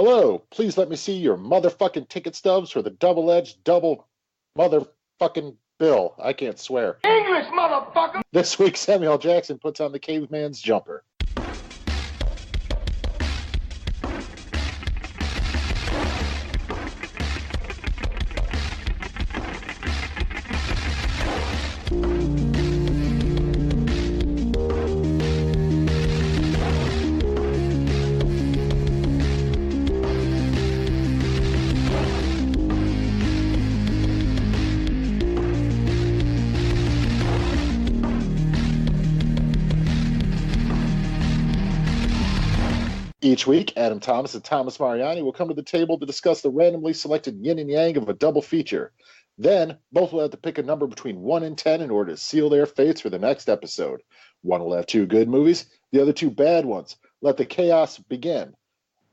Hello, please let me see your motherfucking ticket stubs for the double-edged double motherfucking bill. I can't swear. English, motherfucker! This week, Samuel Jackson puts on the Caveman's jumper. Each week, Adam Thomas and Thomas Mariani will come to the table to discuss the randomly selected yin and yang of a double feature. Then, both will have to pick a number between 1 and 10 in order to seal their fates for the next episode. One will have 2 good movies, the other 2 bad ones. Let the chaos begin.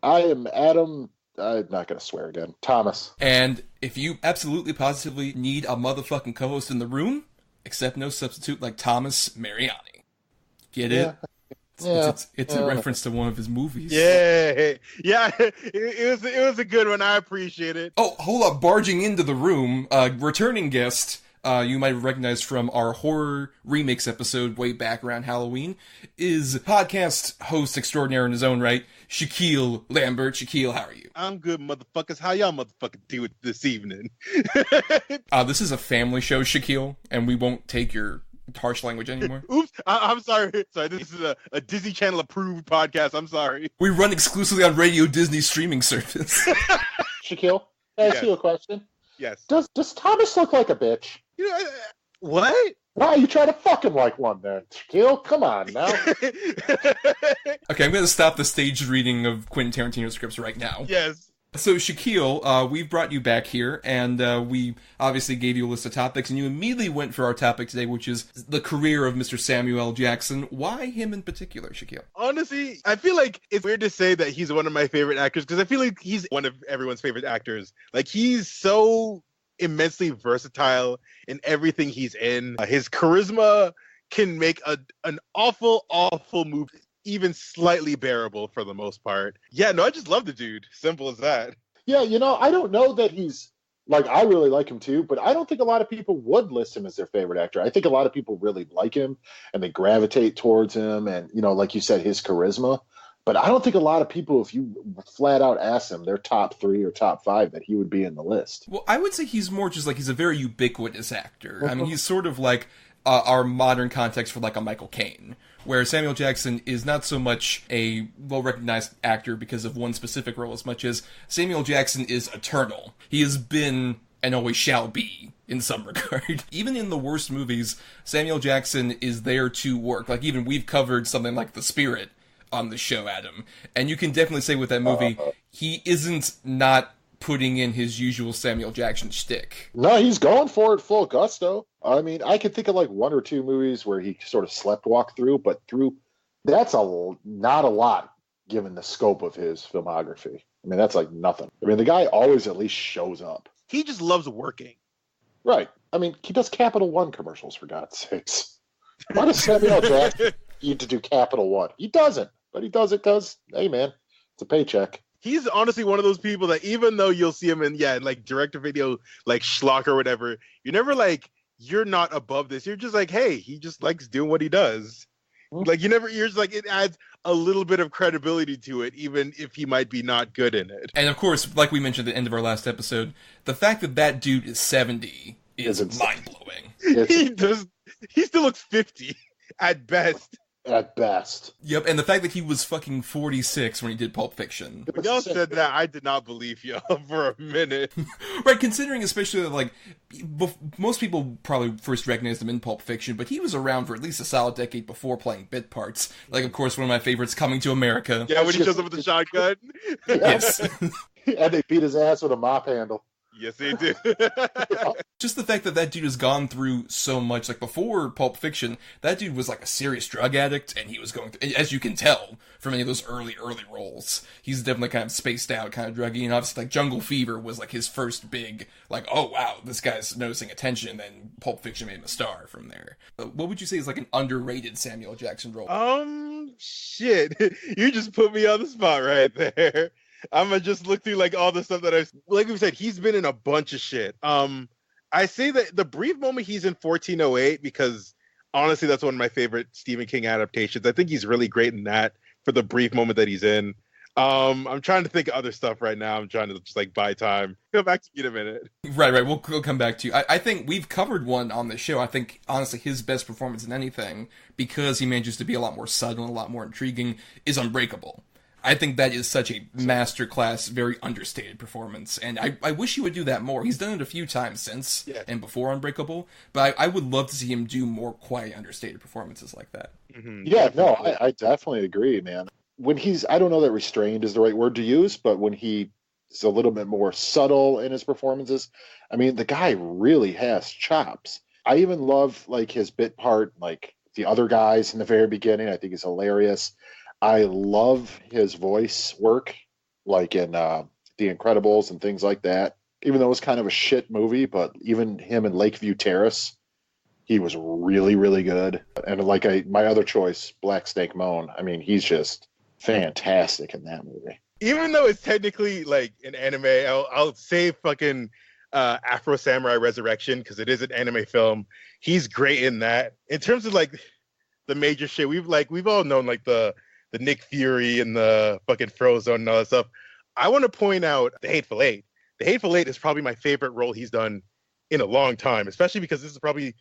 I am Adam, I'm not going to swear again, Thomas. And if you absolutely positively need a motherfucking co-host in the room, accept no substitute like Thomas Mariani. Get it? It's a reference to one of his movies. Yeah. It was a good one. I appreciate it. Oh, hold up! Barging into the room, returning guest. You might recognize from our horror remix episode way back around Halloween, is podcast host extraordinaire in his own right, Shakyl Lambert. Shakyl, how are you? I'm good, motherfuckers. How y'all motherfuckers do it this evening? This is a family show, Shakyl, and we won't take your harsh language anymore. Oops, I'm sorry. This is a Disney Channel approved podcast. I'm sorry. We run exclusively on Radio Disney streaming service. Shakyl, can I ask you a question? Yes. Does Thomas look like a bitch? You know, what? Why are you trying to fuck him like one then? Shakyl, come on now. Okay, I'm going to stop the staged reading of Quentin Tarantino scripts right now. Yes. So, Shakyl, we've brought you back here, and we obviously gave you a list of topics, and you immediately went for our topic today, which is the career of Mr. Samuel Jackson. Why him in particular, Shakyl? Honestly, I feel like it's weird to say that he's one of my favorite actors, because I feel like he's one of everyone's favorite actors. Like, he's so immensely versatile in everything he's in. His charisma can make an awful movie even slightly bearable for the most part. Yeah, no, I just love the dude. Simple as that. Yeah, I don't know that he's, like, I really like him too, but I don't think a lot of people would list him as their favorite actor. I think a lot of people really like him, and they gravitate towards him, and, like you said, his charisma. But I don't think a lot of people, if you flat out ask them their top 3 or top 5, that he would be in the list. Well, I would say he's more just like, he's a very ubiquitous actor. I mean, he's sort of like our modern context for like a Michael Caine, where Samuel Jackson is not so much a well-recognized actor because of one specific role as much as Samuel Jackson is eternal. He has been and always shall be in some regard. Even in the worst movies, Samuel Jackson is there to work. Like, even we've covered something like The Spirit on the show, Adam. And you can definitely say with that movie, he isn't not putting in his usual Samuel Jackson shtick. No, he's going for it full gusto. I mean, I could think of like 1 or 2 movies where he sort of sleptwalked through, but that's not a lot given the scope of his filmography. I mean, that's like nothing. I mean, the guy always at least shows up. He just loves working. Right. I mean, he does Capital One commercials, for God's sakes. Why does Samuel Jackson need to do Capital One? He doesn't, but he does it because, hey man, it's a paycheck. He's honestly one of those people that even though you'll see him in like direct-to-video, like schlock or whatever, you're never like, you're not above this. You're just like, hey, he just likes doing what he does. Like, you're just like, it adds a little bit of credibility to it, even if he might be not good in it. And of course, like we mentioned at the end of our last episode, the fact that dude is 70 is mind-blowing. He still looks 50 at best. At best. Yep, and the fact that he was fucking 46 when he did Pulp Fiction. When y'all said that, I did not believe y'all for a minute. Right, considering especially, like, most people probably first recognized him in Pulp Fiction, but he was around for at least a solid decade before playing bit parts. Like, of course, one of my favorites, Coming to America. Yeah, when he shows up with the shotgun. Yes. And they beat his ass with a mop handle. Yes, they do. Just the fact that dude has gone through so much. Like, before Pulp Fiction, that dude was like a serious drug addict, and he was going through, as you can tell from any of those early roles, he's definitely kind of spaced out, kind of druggy, and obviously, like, Jungle Fever was like his first big, like, oh wow, this guy's noticing attention, and then Pulp Fiction made him a star from there. What would you say is like an underrated Samuel Jackson role? Shit. You just put me on the spot right there. I'm gonna just look through like all the stuff that I've, like we said, he's been in a bunch of shit. I say that the brief moment he's in 1408 because honestly, that's one of my favorite Stephen King adaptations. I think he's really great in that for the brief moment that he's in. I'm trying to think of other stuff right now. I'm trying to just like buy time. Go back to you in a minute. Right. We'll come back to you. I think we've covered one on the show. I think, honestly, his best performance in anything, because he manages to be a lot more subtle and a lot more intriguing, is Unbreakable. I think that is such a masterclass, very understated performance, and I wish he would do that more. He's done it a few times since and before Unbreakable, but I would love to see him do more quiet, understated performances like that. Mm-hmm. Yeah, no, I definitely agree, man. When he's, I don't know that restrained is the right word to use, but when he is a little bit more subtle in his performances, I mean, the guy really has chops. I even love, like, his bit part, like, the other guys in the very beginning. I think he's hilarious. I love his voice work, like in The Incredibles and things like that. Even though it was kind of a shit movie, but even him in Lakeview Terrace, he was really, really good. And like my other choice, Black Snake Moan, I mean, he's just fantastic in that movie. Even though it's technically like an anime, I'll say fucking Afro Samurai Resurrection because it is an anime film. He's great in that. In terms of like the major shit, we've all known like the Nick Fury and the fucking Frozone and all that stuff. I want to point out The Hateful Eight. The Hateful Eight is probably my favorite role he's done in a long time, especially because this is probably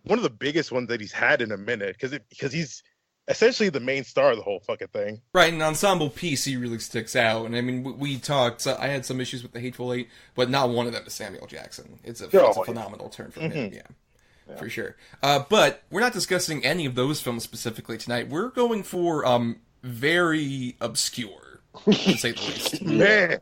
one of the biggest ones that he's had in a minute because he's essentially the main star of the whole fucking thing. Right, an ensemble piece, he really sticks out. And I mean, we talked, I had some issues with The Hateful Eight, but not one of them is Samuel Jackson. It's a phenomenal turn from him, yeah. For sure. But we're not discussing any of those films specifically tonight. We're going for very obscure, to say the least. Man!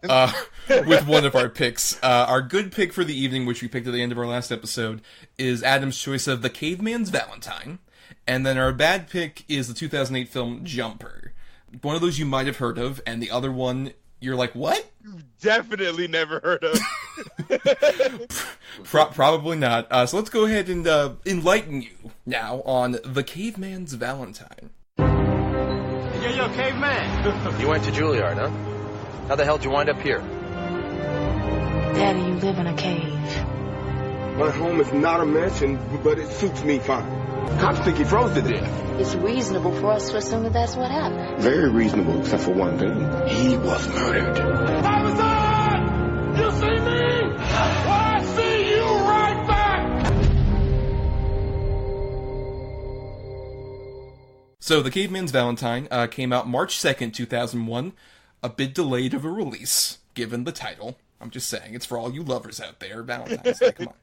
With one of our picks. Our good pick for the evening, which we picked at the end of our last episode, is Adam's choice of The Caveman's Valentine. And then our bad pick is the 2008 film Jumper. One of those you might have heard of, and the other one, you're like, what? You've definitely never heard of. Probably not. So let's go ahead and enlighten you now on The Caveman's Valentine. Yo, Caveman! You went to Juilliard, huh? How the hell did you wind up here? Daddy, you live in a cave. My home is not a mansion, but it suits me fine. Cops think he froze to death. It's reasonable for us to assume that that's what happened. Very reasonable, except for one thing. He was murdered. Thomason! You see me? I see you right back! So, The Caveman's Valentine came out March 2nd, 2001. A bit delayed of a release, given the title. I'm just saying, it's for all you lovers out there. Valentine's Day, come on.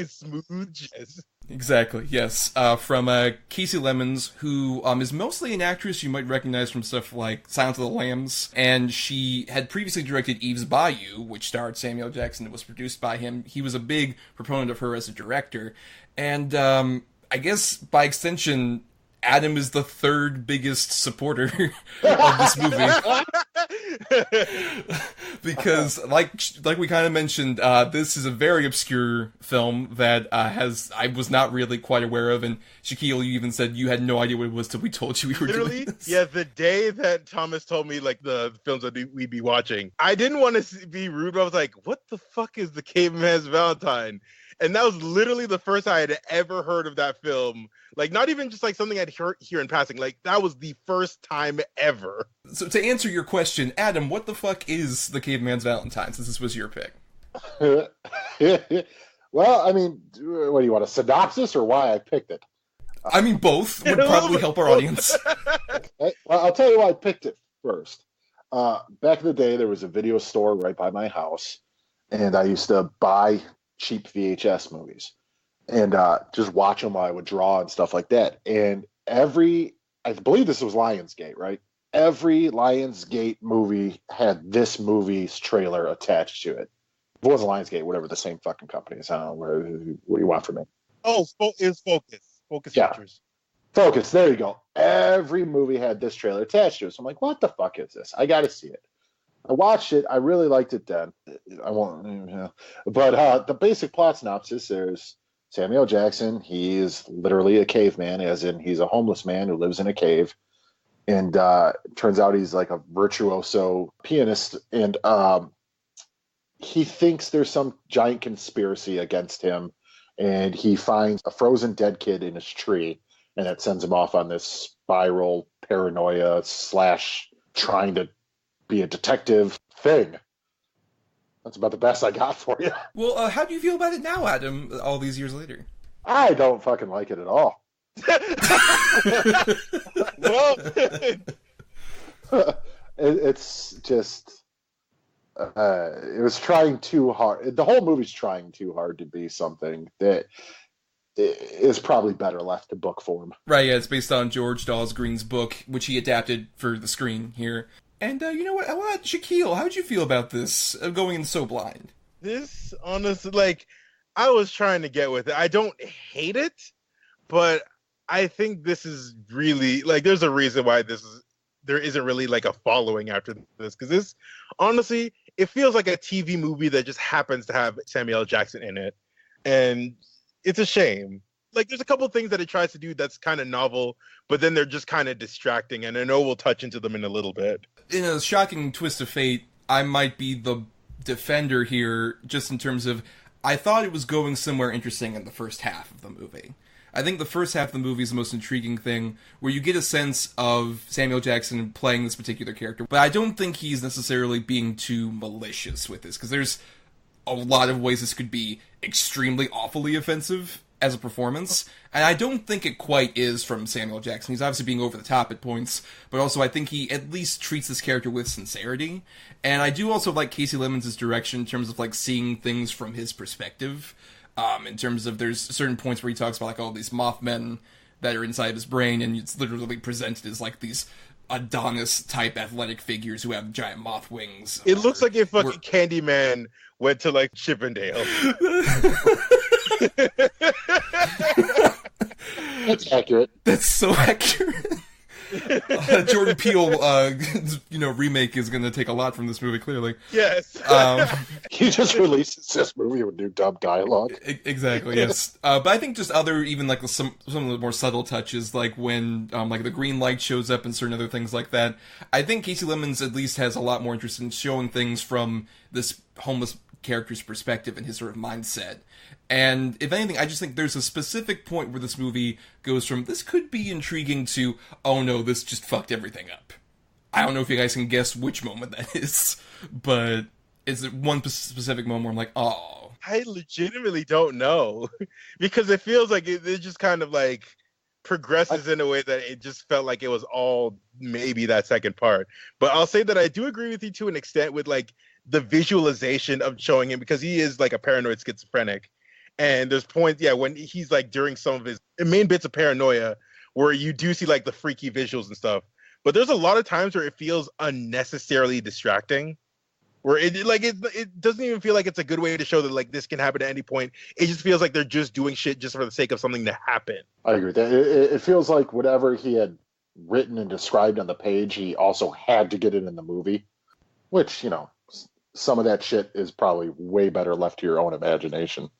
Smooth jazz. Exactly, yes. From Casey Lemons, who is mostly an actress you might recognize from stuff like Silence of the Lambs, and she had previously directed Eve's Bayou, which starred Samuel Jackson and was produced by him. He was a big proponent of her as a director, and I guess by extension, Adam is the third biggest supporter of this movie. Because, like we kind of mentioned, this is a very obscure film that I was not really quite aware of, and Shakyl, you even said you had no idea what it was till we told you we were doing this. Yeah, the day that Thomas told me, like, the films that we'd be watching, I didn't want to be rude, but I was like, what the fuck is The Caveman's Valentine? And that was literally the first I had ever heard of that film. Like, not even just like something I'd heard here in passing. Like, that was the first time ever. So to answer your question, Adam, what the fuck is The Caveman's Valentine, since this was your pick? Well, I mean, what do you want, a synopsis or why I picked it? I mean, both would probably help our audience. Okay. Well, I'll tell you why I picked it first. Back in the day, there was a video store right by my house, and I used to buy cheap VHS movies and just watch them while I would draw and stuff like that. And I believe this was Lionsgate, right? Every Lionsgate movie had this movie's trailer attached to it. If it wasn't Lionsgate, whatever, the same fucking company. I don't know, what do you want from me? Oh, it was Focus. Focus Yeah. Features. Focus, there you go. Every movie had this trailer attached to it. So I'm like, what the fuck is this? I got to see it. I watched it. I really liked it then. I won't, but the basic plot synopsis: there's Samuel Jackson. He is literally a caveman, as in he's a homeless man who lives in a cave. and turns out he's like a virtuoso pianist, and he thinks there's some giant conspiracy against him, and he finds a frozen dead kid in his tree, and it sends him off on this spiral paranoia / trying to be a detective thing. That's about the best I got for you. Well, how do you feel about it now, Adam, all these years later? I don't fucking like it at all. Well, it's just it was trying too hard. The whole movie's trying too hard to be something that is probably better left to book form. Right, yeah, it's based on George Dawes Green's book, which he adapted for the screen here. And you know what, Shakyl, how'd you feel about this, going in so blind? this honestly, like, I was trying to get with it. I don't hate it, but I think this is really, like, there's a reason why there isn't really like a following after this, because this, honestly, it feels like a TV movie that just happens to have Samuel L. Jackson in it, and it's a shame. Like, there's a couple things that it tries to do that's kind of novel, but then they're just kind of distracting, and I know we'll touch into them in a little bit. In a shocking twist of fate, I might be the defender here, just in terms of, I thought it was going somewhere interesting in the first half of the movie. I think the first half of the movie is the most intriguing thing, where you get a sense of Samuel Jackson playing this particular character, but I don't think he's necessarily being too malicious with this, because there's a lot of ways this could be extremely awfully offensive as a performance, and I don't think it quite is from Samuel Jackson. He's obviously being over the top at points, but also I think he at least treats this character with sincerity, and I do also like Casey Lemons' direction in terms of, like, seeing things from his perspective, in terms of there's certain points where he talks about, like, all these Mothmen that are inside his brain, and it's literally presented as, like, these Adonis-type athletic figures who have giant moth wings. It looks like if fucking Candyman went to, like, Chippendale. That's accurate. That's so accurate. Jordan Peele, remake is going to take a lot from this movie, clearly. Yes. He just releases this movie with new dumb dialogue. Exactly, yes. But I think just other, even like some of the more subtle touches, like when like the green light shows up and certain other things like that. I think Casey Lemons at least has a lot more interest in showing things from this homeless character's perspective and his sort of mindset. And if anything, I just think there's a specific point where this movie goes from, this could be intriguing, to, oh no, this just fucked everything up. I don't know if you guys can guess which moment that is, but it's one specific moment where I'm like, oh. I legitimately don't know, because it feels like it just kind of like progresses in a way that it just felt like it was all maybe that second part. But I'll say that I do agree with you to an extent with, like, the visualization of showing him, because he is like a paranoid schizophrenic. And there's points, when he's like during some of his main bits of paranoia where you do see like the freaky visuals and stuff. But there's a lot of times where it feels unnecessarily distracting, where it doesn't even feel like it's a good way to show that, like, this can happen at any point. It just feels like they're just doing shit just for the sake of something to happen. I agree with that. It feels like whatever he had written and described on the page, he also had to get it in the movie, which, some of that shit is probably way better left to your own imagination.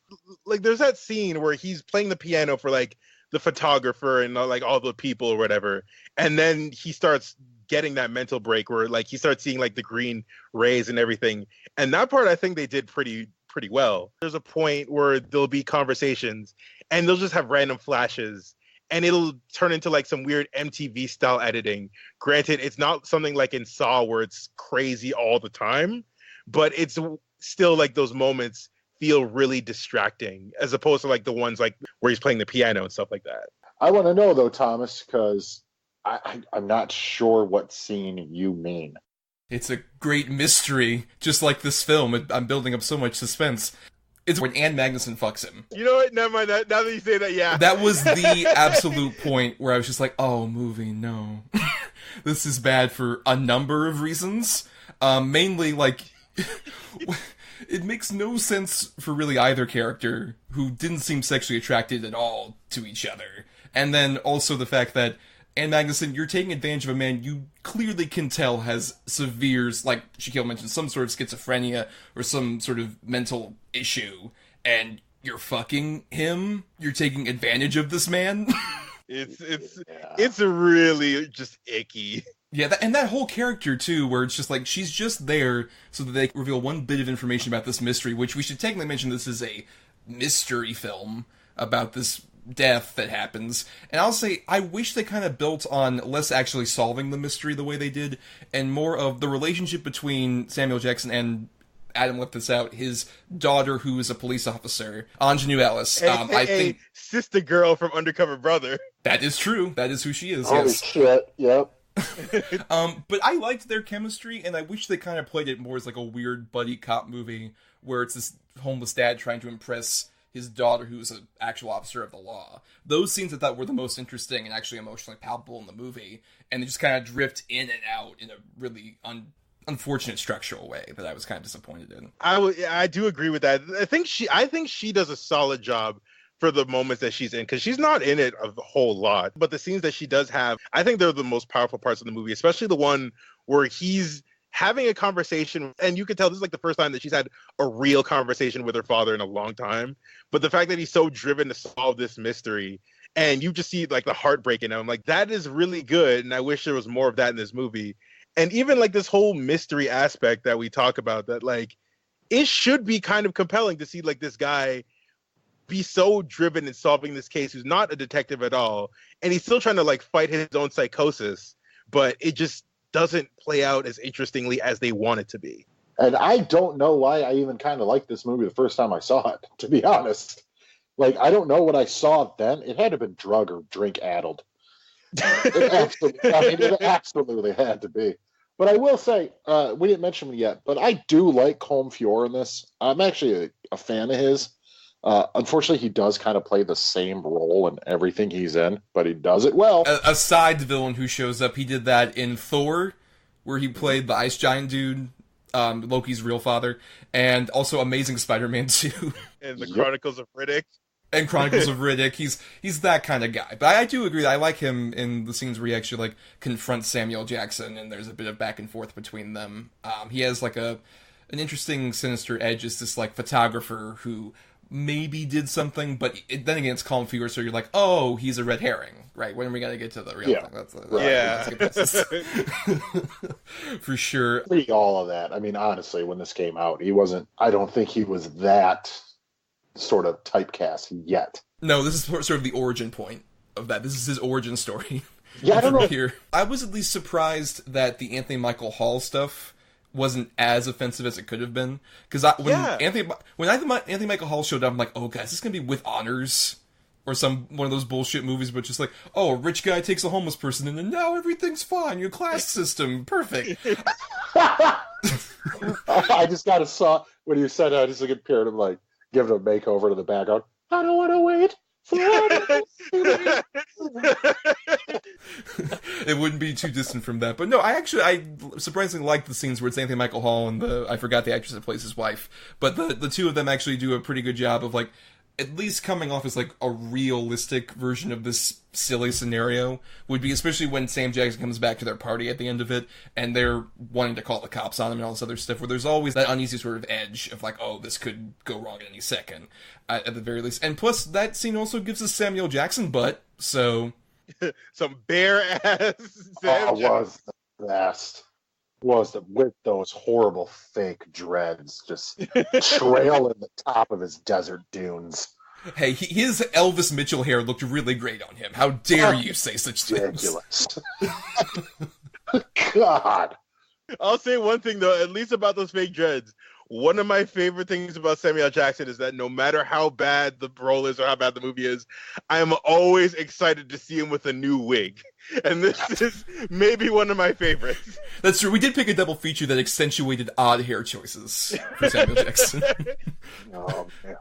Like, there's that scene where he's playing the piano for, like, the photographer and, like, all the people or whatever, and then he starts getting that mental break where, like, he starts seeing, like, the green rays and everything, and that part I think they did pretty well. There's a point where there'll be conversations and they'll just have random flashes, and it'll turn into, like, some weird MTV style editing. Granted, it's not something like in Saw where it's crazy all the time, but it's still, like, those moments feel really distracting, as opposed to, like, the ones, like, where he's playing the piano and stuff like that. I want to know, though, Thomas, because I'm not sure what scene you mean. It's a great mystery, just like this film. I'm building up so much suspense. It's when Ann Magnuson fucks him. You know what? Never mind. Now that you say that, yeah. That was the absolute point where I was just like, oh, movie, no. This is bad for a number of reasons. Mainly, like, it makes no sense for really either character, who didn't seem sexually attracted at all to each other. And then also the fact that, Ann Magnuson, you're taking advantage of a man you clearly can tell has severe, like Shakyl mentioned, some sort of schizophrenia or some sort of mental issue, and you're fucking him? You're taking advantage of this man? It's really just icky. Yeah, and that whole character, too, where it's just like, she's just there so that they reveal one bit of information about this mystery, which we should technically mention this is a mystery film about this death that happens. And I'll say, I wish they kind of built on less actually solving the mystery the way they did, and more of the relationship between Samuel Jackson and Adam left this out, his daughter, who is a police officer, Anjanou Ellis. I think sister girl from Undercover Brother. That is true. That is who she is. Holy yes. shit! Yep. But I liked their chemistry, and I wish they kind of played it more as like a weird buddy cop movie where it's this homeless dad trying to impress his daughter, who's an actual officer of the law. Those scenes I thought were the most interesting and actually emotionally palpable in the movie, and they just kind of drift in and out in a really unfortunate structural way that I was kind of disappointed in. I do agree with that. I think she does a solid job for the moments that she's in, because she's not in it a whole lot. But the scenes that she does have, I think they're the most powerful parts of the movie, especially the one where he's having a conversation, and you can tell this is like the first time that she's had a real conversation with her father in a long time. But the fact that he's so driven to solve this mystery, and you just see like the heartbreak in him, like that is really good. And I wish there was more of that in this movie. And even like this whole mystery aspect that we talk about, that like it should be kind of compelling to see like this guy be so driven in solving this case, who's not a detective at all, and he's still trying to like fight his own psychosis, but it just doesn't play out as interestingly as they want it to be. And I don't know why I even kind of liked this movie the first time I saw it, to be honest. Like, I don't know what I saw then. It had to have been drug or drink addled. It absolutely had to be. But I will say, we didn't mention it yet, but I do like Colm Feore in this. I'm actually a fan of his. Unfortunately, he does kind of play the same role in everything he's in, but he does it well. A side villain who shows up, he did that in Thor, where he played the ice giant dude, Loki's real father, and also Amazing Spider-Man 2. And the Chronicles of Riddick. And Chronicles of Riddick. He's that kind of guy. But I do agree that I like him in the scenes where he actually like confronts Samuel Jackson, and there's a bit of back and forth between them. He has like an interesting, sinister edge as this like photographer who maybe did something, but then again, it's Colm Feore, so you're like, oh, he's a red herring, right? When are we gonna get to the real thing? That's for sure. All of that. I mean, honestly, when this came out, I don't think he was that sort of typecast yet. No, this is sort of the origin point of that. This is his origin story. Yeah, I don't know. Here, I was at least surprised that the Anthony Michael Hall stuff wasn't as offensive as it could have been, because when Anthony Michael Hall showed up, I'm like, oh guys, this is gonna be With Honors or one of those bullshit movies, but just like, oh, a rich guy takes a homeless person and then now everything's fine, your class system perfect. I just got saw when you said I just like compared him, like giving a makeover to the background. I don't want to wait. It wouldn't be too distant from that. But no, I surprisingly like the scenes where it's Anthony Michael Hall and I forgot the actress that plays his wife. But the two of them actually do a pretty good job of like at least coming off as like a realistic version of this silly scenario would be, especially when Sam Jackson comes back to their party at the end of it and they're wanting to call the cops on him and all this other stuff, where there's always that uneasy sort of edge of like, oh, this could go wrong at any second, at the very least. And plus, that scene also gives us Samuel Jackson butt, so... Some bare-ass Sam Jackson. Was the best. With those horrible fake dreads just trailing the top of his desert dunes. Hey, his Elvis Mitchell hair looked really great on him. How dare you say such things? Ridiculous. God. I'll say one thing, though, at least about those fake dreads. One of my favorite things about Samuel Jackson is that no matter how bad the role is or how bad the movie is, I am always excited to see him with a new wig. And this is maybe one of my favorites. That's true. We did pick a double feature that accentuated odd hair choices for Samuel Jackson. Oh, man.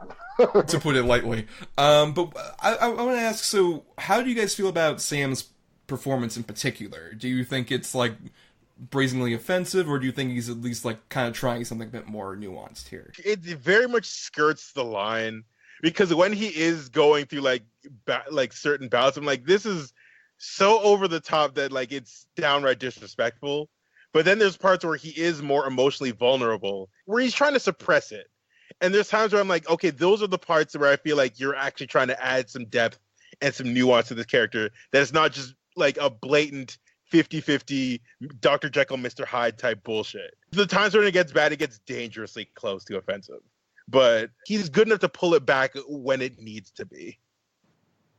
To put it lightly. But I want to ask, so how do you guys feel about Sam's performance in particular? Do you think it's like brazenly offensive, or do you think he's at least like kind of trying something a bit more nuanced here? It very much skirts the line, because when he is going through like certain bouts, I'm like, this is so over the top that like it's downright disrespectful. But then there's parts where he is more emotionally vulnerable, where he's trying to suppress it. And there's times where I'm like, okay, those are the parts where I feel like you're actually trying to add some depth and some nuance to this character that is not just like a blatant 50-50 Dr. Jekyll, Mr. Hyde type bullshit. The times when it gets bad, it gets dangerously close to offensive. But he's good enough to pull it back when it needs to be.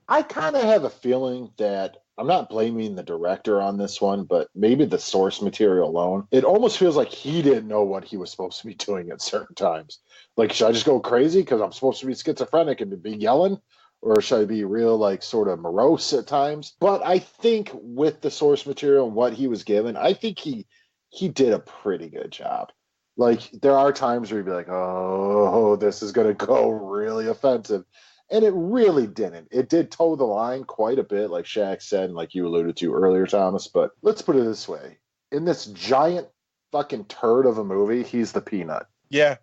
I kind of have a feeling that I'm not blaming the director on this one, but maybe the source material alone. It almost feels like he didn't know what he was supposed to be doing at certain times. Like, should I just go crazy because I'm supposed to be schizophrenic and be yelling? Or should I be real, like, sort of morose at times? But I think with the source material and what he was given, I think he did a pretty good job. Like, there are times where you'd be like, oh, this is going to go really offensive. And it really didn't. It did toe the line quite a bit, like Shaq said, and like you alluded to earlier, Thomas. But let's put it this way. In this giant fucking turd of a movie, he's the peanut. Yeah.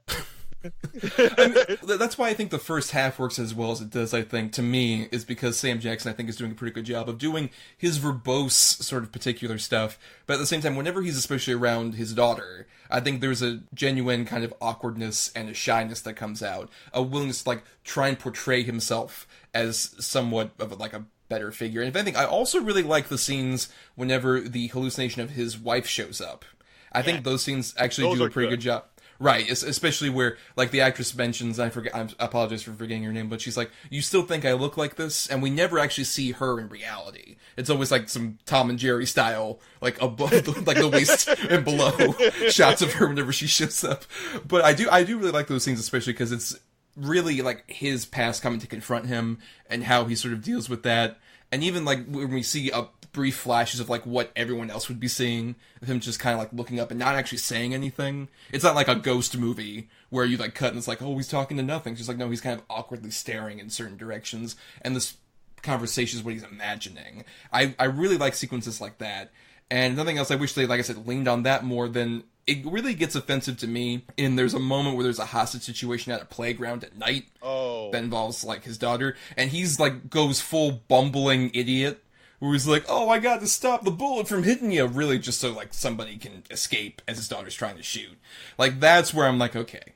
I mean, that's why I think the first half works as well as it does, I think, to me, is because Sam Jackson, I think, is doing a pretty good job of doing his verbose sort of particular stuff, but at the same time, whenever he's especially around his daughter, I think there's a genuine kind of awkwardness and a shyness that comes out, a willingness to, like, try and portray himself as somewhat of a better figure. And if anything, I also really like the scenes whenever the hallucination of his wife shows up. I think those scenes actually do a pretty good job. Right, especially where, like, the actress mentions, I apologize for forgetting her name, but she's like, you still think I look like this? And we never actually see her in reality. It's always like some Tom and Jerry style, like, above, like, the waist and below shots of her whenever she shows up. But I do really like those scenes, especially because it's really, like, his past coming to confront him and how he sort of deals with that. And even, like, when we see brief flashes of, like, what everyone else would be seeing, of him just kind of, like, looking up and not actually saying anything. It's not like a ghost movie where you, like, cut and it's like, oh, he's talking to nothing. It's just like, no, he's kind of awkwardly staring in certain directions, and this conversation is what he's imagining. I really like sequences like that. And nothing else, I wish they, like I said, leaned on that more than... It really gets offensive to me, and there's a moment where there's a hostage situation at a playground at night that involves, like, his daughter, and he's, like, goes full bumbling idiot, where he's like, oh, I got to stop the bullet from hitting you, really just so, like, somebody can escape as his daughter's trying to shoot. Like, that's where I'm like, okay,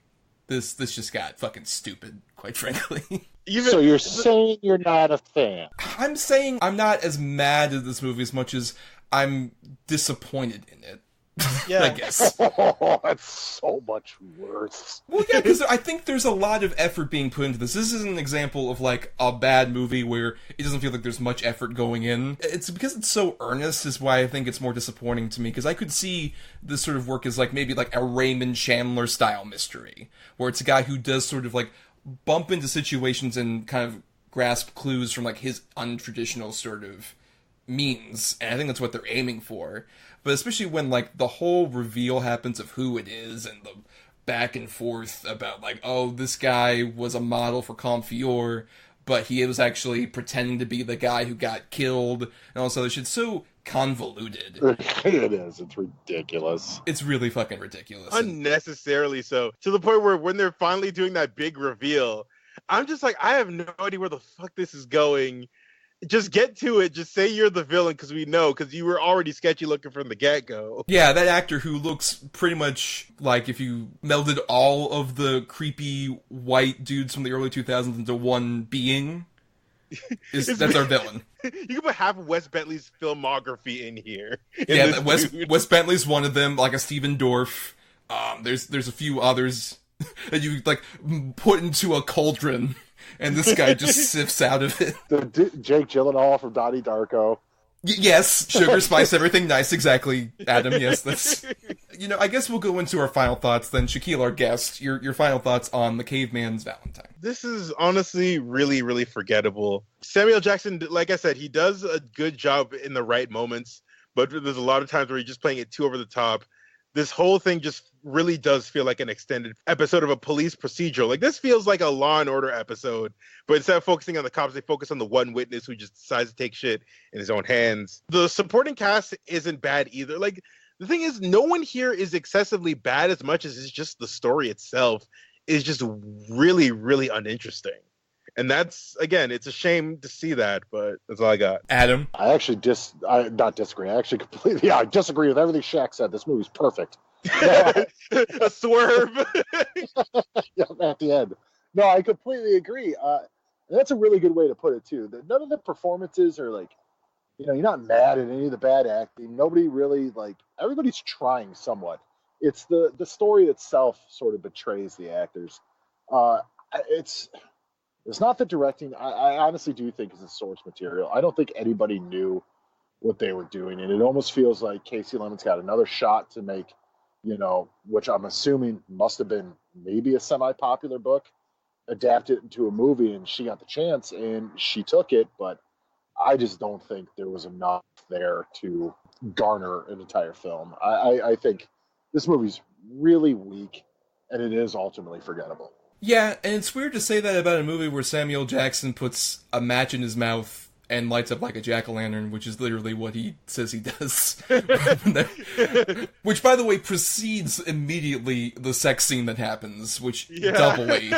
this just got fucking stupid, quite frankly. So you're saying you're not a fan? I'm saying I'm not as mad at this movie as much as I'm disappointed in it. Yeah, I guess. Oh, that's so much worse. Well, yeah, because I think there's a lot of effort being put into this. This is an example of, like, a bad movie where it doesn't feel like there's much effort going in. It's because it's so earnest is why I think it's more disappointing to me, because I could see this sort of work as, like, maybe, like, a Raymond Chandler-style mystery, where it's a guy who does sort of, like, bump into situations and kind of grasp clues from, like, his untraditional sort of means, and I think that's what they're aiming for. But especially when, like, the whole reveal happens of who it is, and the back and forth about, like, oh, this guy was a model for Comfior, but he was actually pretending to be the guy who got killed, and all this other shit. So convoluted. It is. It's ridiculous. It's really fucking ridiculous. Unnecessarily so. To the point where when they're finally doing that big reveal, I'm just like, I have no idea where the fuck this is going. Just get to it. Just say you're the villain, because we know, because you were already sketchy looking from the get-go. Yeah, that actor who looks pretty much like if you melded all of the creepy white dudes from the early 2000s into one being, that's our villain. You can put half of Wes Bentley's filmography in here. Wes Bentley's one of them, like a Steven Dorff. There's a few others that you, like, put into a cauldron, and this guy just sifts out of it. Jake Gyllenhaal from Donnie Darko. Yes, sugar, spice, everything nice, exactly, Adam, yes, that's... I guess we'll go into our final thoughts then. Shakyl, our guest, your final thoughts on The Caveman's Valentine. This is honestly really, really forgettable. Samuel Jackson, like I said, he does a good job in the right moments, but there's a lot of times where he's just playing it too over the top. This whole thing just really does feel like an extended episode of a police procedural. Like, this feels like a Law and Order episode, but instead of focusing on the cops, they focus on the one witness who just decides to take shit in his own hands. The supporting cast isn't bad either. Like, the thing is, no one here is excessively bad as much as it's just the story itself is just really, really uninteresting. And that's, again, it's a shame to see that, but that's all I got. Adam? I actually not disagree. I actually completely, I disagree with everything Shaq said. This movie's perfect. A swerve. Yeah, at the end. No, I completely agree. And that's a really good way to put it too. That none of the performances are like, you're not mad at any of the bad acting. Nobody really everybody's trying somewhat. It's the story itself sort of betrays the actors. It's not the directing. I honestly do think it's the source material. I don't think anybody knew what they were doing, and it almost feels like Casey Lemon's got another shot to make, which I'm assuming must have been maybe a semi-popular book, adapt it into a movie, and she got the chance and she took it, but I just don't think there was enough there to garner an entire film. I think this movie's really weak, and it is ultimately forgettable. Yeah, and it's weird to say that about a movie where Samuel Jackson puts a match in his mouth and lights up like a jack-o'-lantern, which is literally what he says he does. Which, by the way, precedes immediately the sex scene that happens, which doubly.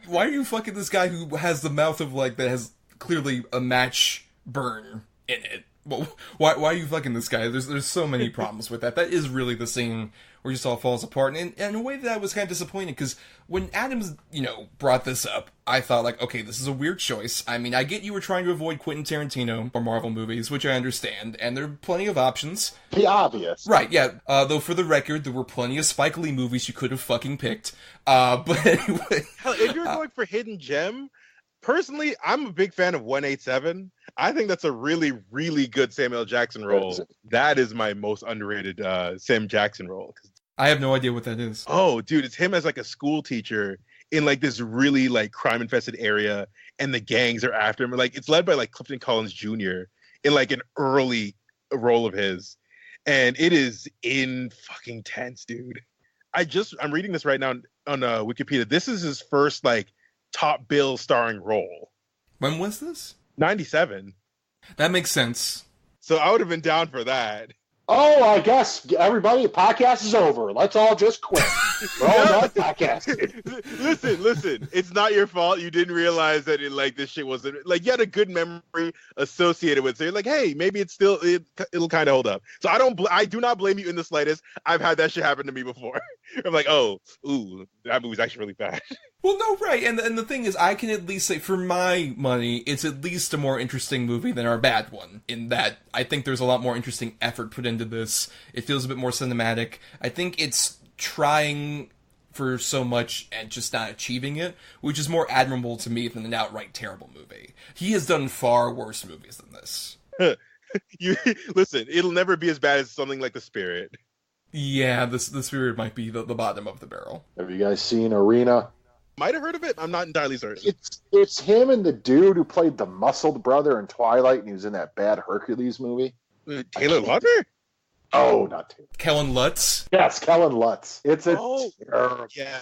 Why are you fucking this guy who has the mouth of, that has clearly a match burn in it? Well, why are you fucking this guy? There's so many problems with that. That is really the scene where it just all falls apart. And in a way that I was kind of disappointed, because when Adams, brought this up, I thought, okay, this is a weird choice. I mean, I get you were trying to avoid Quentin Tarantino or Marvel movies, which I understand, and there are plenty of options. The obvious. Right, yeah. Though, for the record, there were plenty of Spike Lee movies you could have fucking picked. But anyway. Hell, if you're going for Hidden Gem, personally, I'm a big fan of 187. I think that's a really, really good Samuel Jackson role. That is my most underrated Sam Jackson role. I have no idea what that is. Oh, dude, it's him as a school teacher in this really crime-infested area, and the gangs are after him. It's led by Clifton Collins Jr. in an early role of his, and it is in fucking tense, dude. I'm reading this right now on Wikipedia. This is his first top bill starring role. When was this? 97. That makes sense. So I would have been down for that. Oh, I guess everybody, the podcast is over. Let's all just quit. We're all done podcasting. Listen. It's not your fault. You didn't realize that this shit wasn't you had a good memory associated with it. So you're hey, maybe it'll kind of hold up. So I do not blame you in the slightest. I've had that shit happen to me before. I'm that movie's actually really bad. Well, no, right. And the thing is, I can at least say, for my money, it's at least a more interesting movie than our bad one, in that I think there's a lot more interesting effort put into this. It feels a bit more cinematic. I think it's trying for so much and just not achieving it, which is more admirable to me than an outright terrible movie. He has done far worse movies than this. Listen, it'll never be as bad as something like The Spirit. Yeah, the Spirit might be the bottom of the barrel. Have you guys seen Arena? Might have heard of it. I'm not entirely certain. It's him and the dude who played the muscled brother in Twilight, and he was in that bad Hercules movie. Taylor Lautner? Oh, not Taylor. Kellen Lutz? Yes, Kellen Lutz. It's a terrible. Yeah.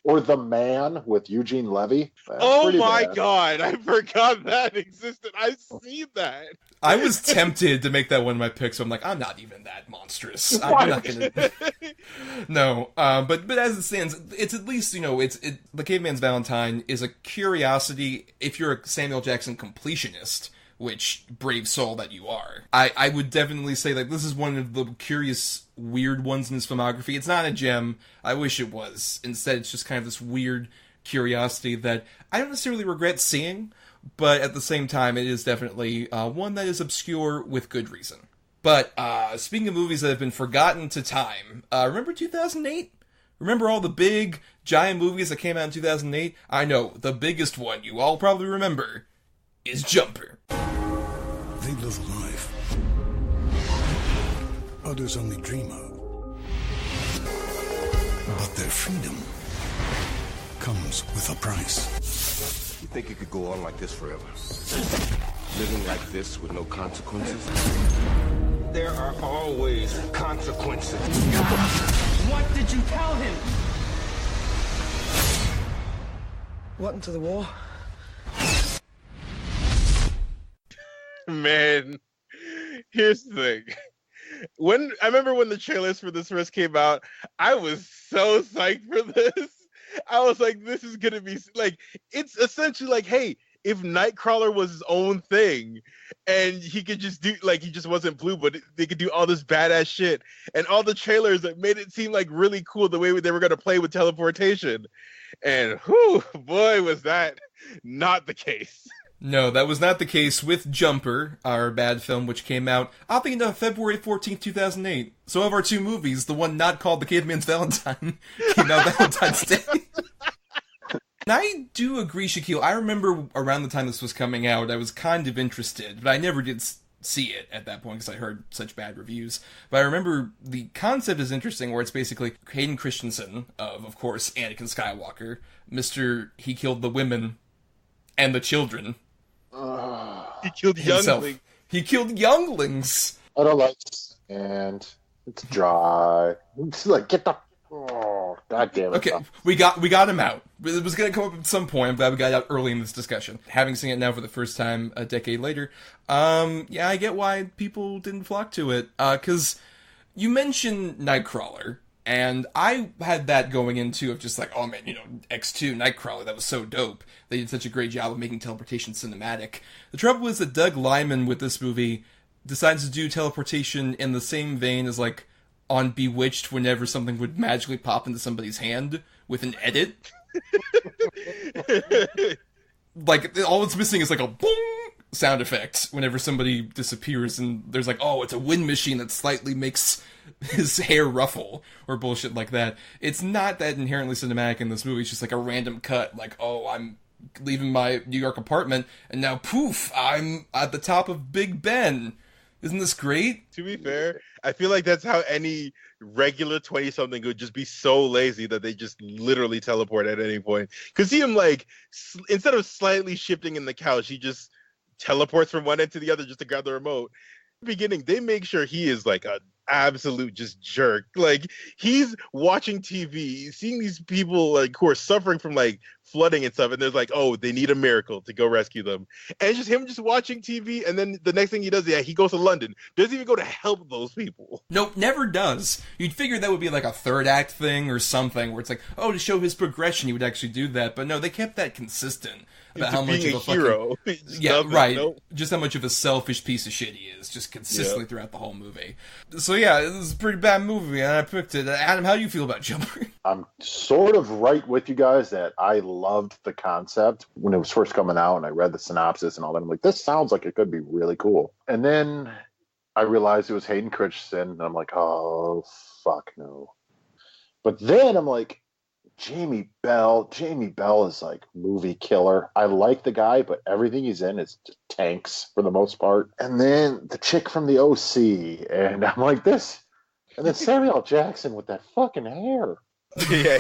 Or The Man with Eugene Levy. Oh my God, I forgot that existed. I've seen that. I was tempted to make that one of my picks, so I'm I'm not even that monstrous. I'm not gonna. No, but as it stands, it's at least the Caveman's Valentine is a curiosity if you're a Samuel Jackson completionist, which brave soul that you are. I would definitely say this is one of the curious, weird ones in his filmography. It's not a gem. I wish it was. Instead, it's just kind of this weird curiosity that I don't necessarily regret seeing, but at the same time, it is definitely one that is obscure with good reason. But speaking of movies that have been forgotten to time, remember 2008? Remember all the big, giant movies that came out in 2008? I know, the biggest one you all probably remember is Jumper. They live a life others only dream of. But their freedom comes with a price. You think you could go on like this forever? Living like this with no consequences? There are always consequences. What did you tell him? Welcome to the war. Man, here's the thing. I remember when the trailers for this first came out, I was so psyched for this. I was like, this is gonna be it's essentially hey, if Nightcrawler was his own thing and he could just do he just wasn't blue, but they could do all this badass shit, and all the trailers that made it seem really cool the way they were gonna play with teleportation. And whew, boy, was that not the case. No, that was not the case with Jumper, our bad film, which came out, oddly enough, February 14th, 2008. So of our two movies, the one not called The Caveman's Valentine came out Valentine's Day. And I do agree, Shakyl. I remember around the time this was coming out, I was kind of interested, but I never did see it at that point because I heard such bad reviews. But I remember the concept is interesting, where it's basically Hayden Christensen, of course, Anakin Skywalker, Mr. He killed the women and the children. He killed himself. younglings. He killed younglings. I don't like it, and it's dry. It's like, get the... Oh, God damn it. Okay, we got him out. It was going to come up at some point. I'm glad we got it out early in this discussion. Having seen it now for the first time a decade later, yeah, I get why people didn't flock to it. Because you mentioned Nightcrawler, and I had that going into of just like, oh man, X2, Nightcrawler, that was so dope. They did such a great job of making teleportation cinematic. The trouble is that Doug Liman with this movie decides to do teleportation in the same vein as like on Bewitched, whenever something would magically pop into somebody's hand with an edit. Like, all it's missing is like a boom sound effect whenever somebody disappears, and there's like, oh, it's a wind machine that slightly makes his hair ruffle, or bullshit like that. It's not that inherently cinematic in this movie. It's just like a random cut, like, oh, I'm leaving my New York apartment, and now, poof, I'm at the top of Big Ben. Isn't this great? To be fair, I feel like that's how any regular 20-something would just be so lazy that they just literally teleport at any point. Because see him, like, instead of slightly shifting in the couch, he just teleports from one end to the other just to grab the remote. In the beginning, they make sure he is, like, an absolute just jerk. Like, he's watching TV, seeing these people, like, who are suffering from, like, flooding and stuff, and there's like, oh, they need a miracle to go rescue them. And it's just him just watching TV, and then the next thing he does, yeah, he goes to London. Doesn't even go to help those people. Nope, never does. You'd figure that would be like a third act thing or something, where it's like, oh, to show his progression, he would actually do that. But no, they kept that consistent. About how much of a hero. Yeah, right. Nope. Just how much of a selfish piece of shit he is, just consistently throughout the whole movie. So yeah, this is a pretty bad movie, and I picked it. Adam, how do you feel about Jumper? I'm sort of right with you guys that I loved the concept when it was first coming out, and I read the synopsis and all that. I'm like, this sounds like it could be really cool. And then I realized it was Hayden Christensen, and I'm like, oh, fuck no. But then I'm like, Jamie Bell is like movie killer. I like the guy, but everything he's in is just tanks for the most part. And then the chick from the OC, and I'm like, this. And then Samuel Jackson with that fucking hair. Yeah.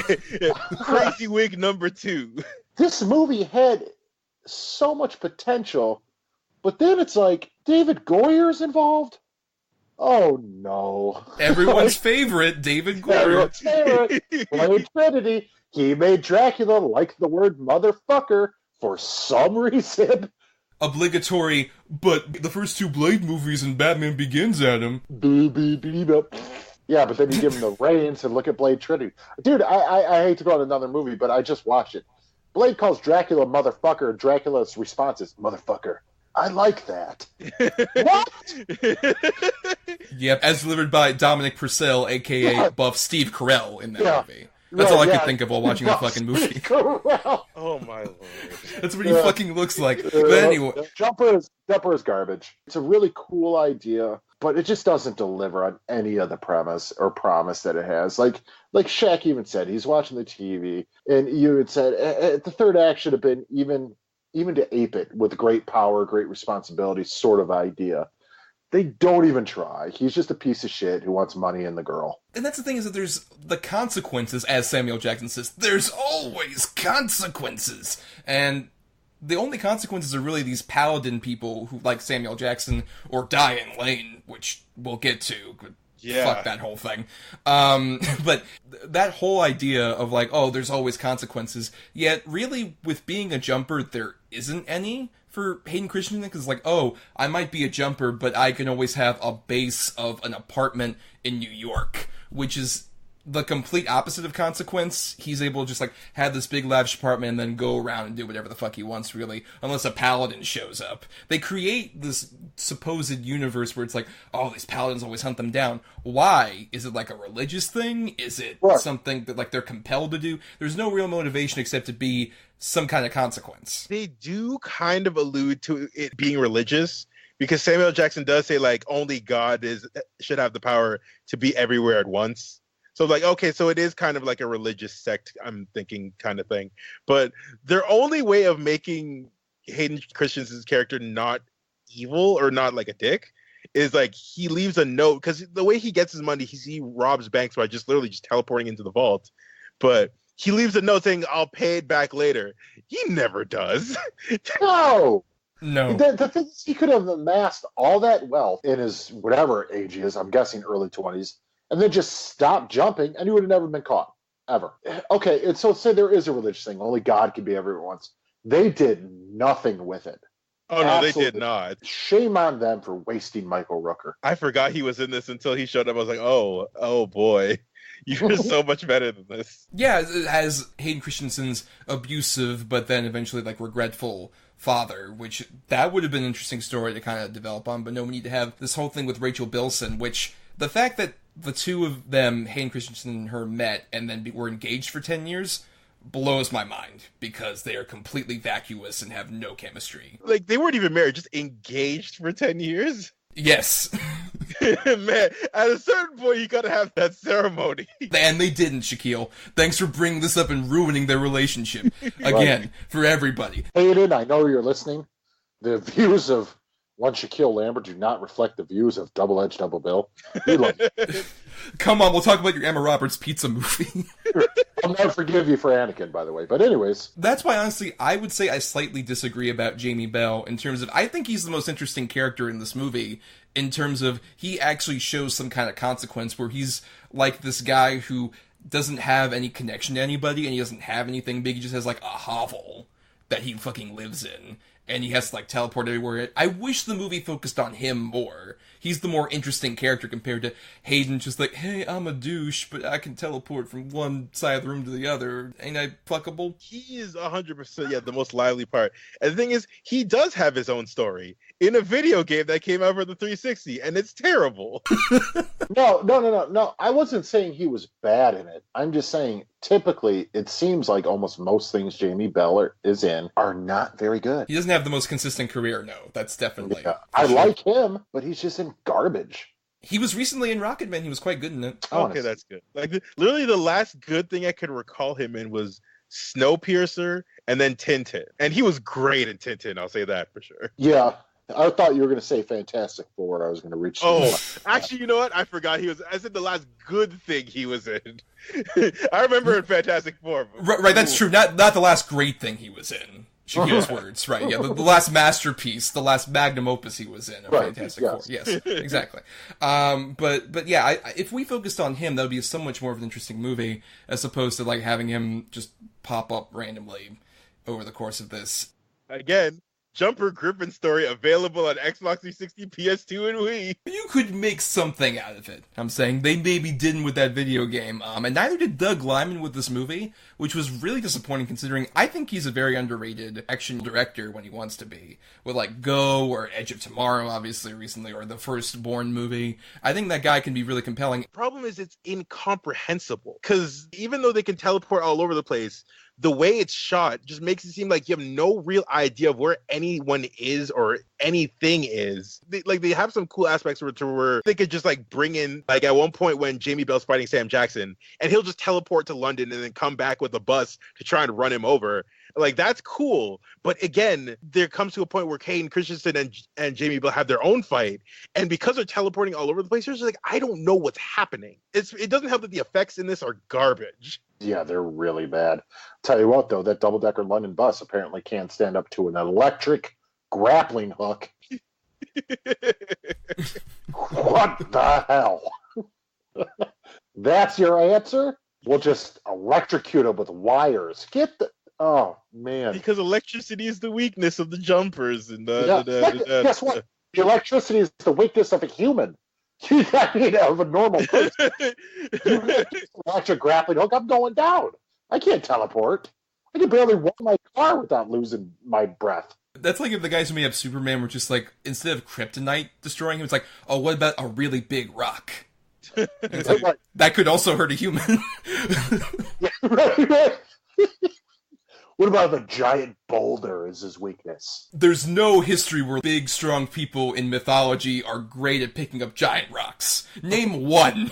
Crazy wig number 2. This movie had so much potential, but then it's like, David Goyer's involved? Oh, no. Everyone's favorite, David Goyer. Everyone's favorite. Blade Trinity. He made Dracula like the word motherfucker for some reason. Obligatory, but the first 2 Blade movies and Batman Begins, Adam. Yeah, but then you give him the reins and look at Blade Trinity. Dude, I hate to go on another movie, but I just watched it. Blade calls Dracula motherfucker, and Dracula's response is, motherfucker. I like that. What? Yep, as delivered by Dominic Purcell, a.k.a. Buff Steve Carell in that movie. That's all I could think of while watching the fucking movie. Oh my lord. That's what he fucking looks like. But anyway. Jumper is garbage. It's a really cool idea, but it just doesn't deliver on any of the premise or promise that it has. Like Shaq even said, he's watching the TV, and you had said the third act should have been even to ape it with great power, great responsibility sort of idea. They don't even try. He's just a piece of shit who wants money and the girl. And that's the thing, is that there's the consequences, as Samuel Jackson says. There's always consequences! And the only consequences are really these paladin people who like Samuel Jackson or Diane Lane, which we'll get to. Yeah. Fuck that whole thing. But that whole idea of like, oh, there's always consequences, yet really with being a jumper, there isn't any for Hayden Christensen, because like, oh, I might be a jumper, but I can always have a base of an apartment in New York, which is the complete opposite of consequence. He's able to just like have this big lavish apartment and then go around and do whatever the fuck he wants, really, unless a paladin shows up. They create this supposed universe where it's like, oh, these paladins always hunt them down. Why? Is it like a religious thing? Is it something that like they're compelled to do? There's no real motivation except to be some kind of consequence. They do kind of allude to it being religious, because Samuel Jackson does say like only God should have the power to be everywhere at once. So like, okay, so it is kind of like a religious sect, I'm thinking, kind of thing. But their only way of making Hayden Christensen's character not evil or not like a dick is like he leaves a note, because the way he gets his money, he robs banks by just literally just teleporting into the vault. But he leaves a note saying, I'll pay it back later. He never does. No. The thing is, he could have amassed all that wealth in his whatever age he is, I'm guessing early 20s, and then just stopped jumping, and he would have never been caught, ever. Okay, and so say there is a religious thing. Only God can be everywhere at once. They did nothing with it. Oh, no, absolutely. They did not. Shame on them for wasting Michael Rooker. I forgot he was in this until he showed up. I was like, oh boy. You're so much better than this. Yeah, it has Hayden Christensen's abusive, but then eventually like regretful father, which that would have been an interesting story to kind of develop on, but no, we need to have this whole thing with Rachel Bilson, which the fact that the two of them, Hayden Christensen and her, met and then were engaged for 10 years blows my mind, because they are completely vacuous and have no chemistry. Like, they weren't even married, just engaged for 10 years? Yes. Man, at a certain point, you gotta have that ceremony. And they didn't, Shakyl. Thanks for bringing this up and ruining their relationship. Again, for everybody. Hayden, I know you're listening. The views of one Shakyl Lambert do not reflect the views of Double Edge Double Bill. We love you. Come on, we'll talk about your Emma Roberts pizza movie. I'll never forgive you for Anakin, by the way. But anyways. That's why, honestly, I would say I slightly disagree about Jamie Bell in terms of, I think he's the most interesting character in this movie, in terms of he actually shows some kind of consequence where he's like this guy who doesn't have any connection to anybody and he doesn't have anything big. He just has like a hovel that he fucking lives in. And he has to like teleport everywhere. I wish the movie focused on him more. He's the more interesting character compared to Hayden, just like, hey, I'm a douche, but I can teleport from one side of the room to the other. Ain't I fuckable? He is 100%, the most lively part. And the thing is, he does have his own story in a video game that came out for the 360, and it's terrible. No. I wasn't saying he was bad in it. I'm just saying, typically, it seems like almost most things Jamie Bell is in are not very good. He doesn't have the most consistent career, no. That's definitely... Yeah, I like him, but he's just in garbage. He was recently in Rocketman. He was quite good in it. Okay, that's good. Like, literally the last good thing I could recall him in was Snowpiercer and then Tintin. And he was great in Tintin, I'll say that for sure. Yeah. I thought you were going to say Fantastic Four. I was going to reach. Actually, you know what? I forgot I said the last good thing he was in. I remember in Fantastic Four. Right, that's true. Not the last great thing he was in. Shakyl's words, right? Yeah, the last masterpiece, the last magnum opus he was in of Fantastic Four. Yes, exactly. But yeah, if we focused on him, that would be so much more of an interesting movie as opposed to like having him just pop up randomly over the course of this. Again. Jumper Griffin story available on Xbox 360, PS2, and Wii. You could make something out of it. I'm saying they maybe didn't with that video game, and neither did Doug Liman with this movie, which was really disappointing considering I think he's a very underrated action director when he wants to be. With like Go or Edge of Tomorrow, obviously recently, or the Firstborn movie. I think that guy can be really compelling. The problem is it's incomprehensible because even though they can teleport all over the place, the way it's shot just makes it seem like you have no real idea of where anyone is or anything is. They have some cool aspects where they could just like bring in, like at one point when Jamie Bell's fighting Sam Jackson and he'll just teleport to London and then come back with a bus to try and run him over. Like, that's cool. But again, there comes to a point where Hayden Christensen and Jamie Bell have their own fight. And because they're teleporting all over the place, there's like, I don't know what's happening. It doesn't help that the effects in this are garbage. Yeah, they're really bad. Tell you what, though, that double-decker London bus apparently can't stand up to an electric grappling hook. What the hell? That's your answer? We'll just electrocute them with wires. Oh, man. Because electricity is the weakness of the jumpers. And guess what? The electricity is the weakness of a human. I mean, of a normal person. You watch a grappling hook, I'm going down. I can't teleport. I can barely walk my car without losing my breath. That's like if the guys who made up Superman were just like, instead of kryptonite destroying him, it's like, oh, what about a really big rock? It's like, Right. that could also hurt a human. Yeah, right. What about if a giant boulder is his weakness? There's no history where big, strong people in mythology are great at picking up giant rocks. Name one,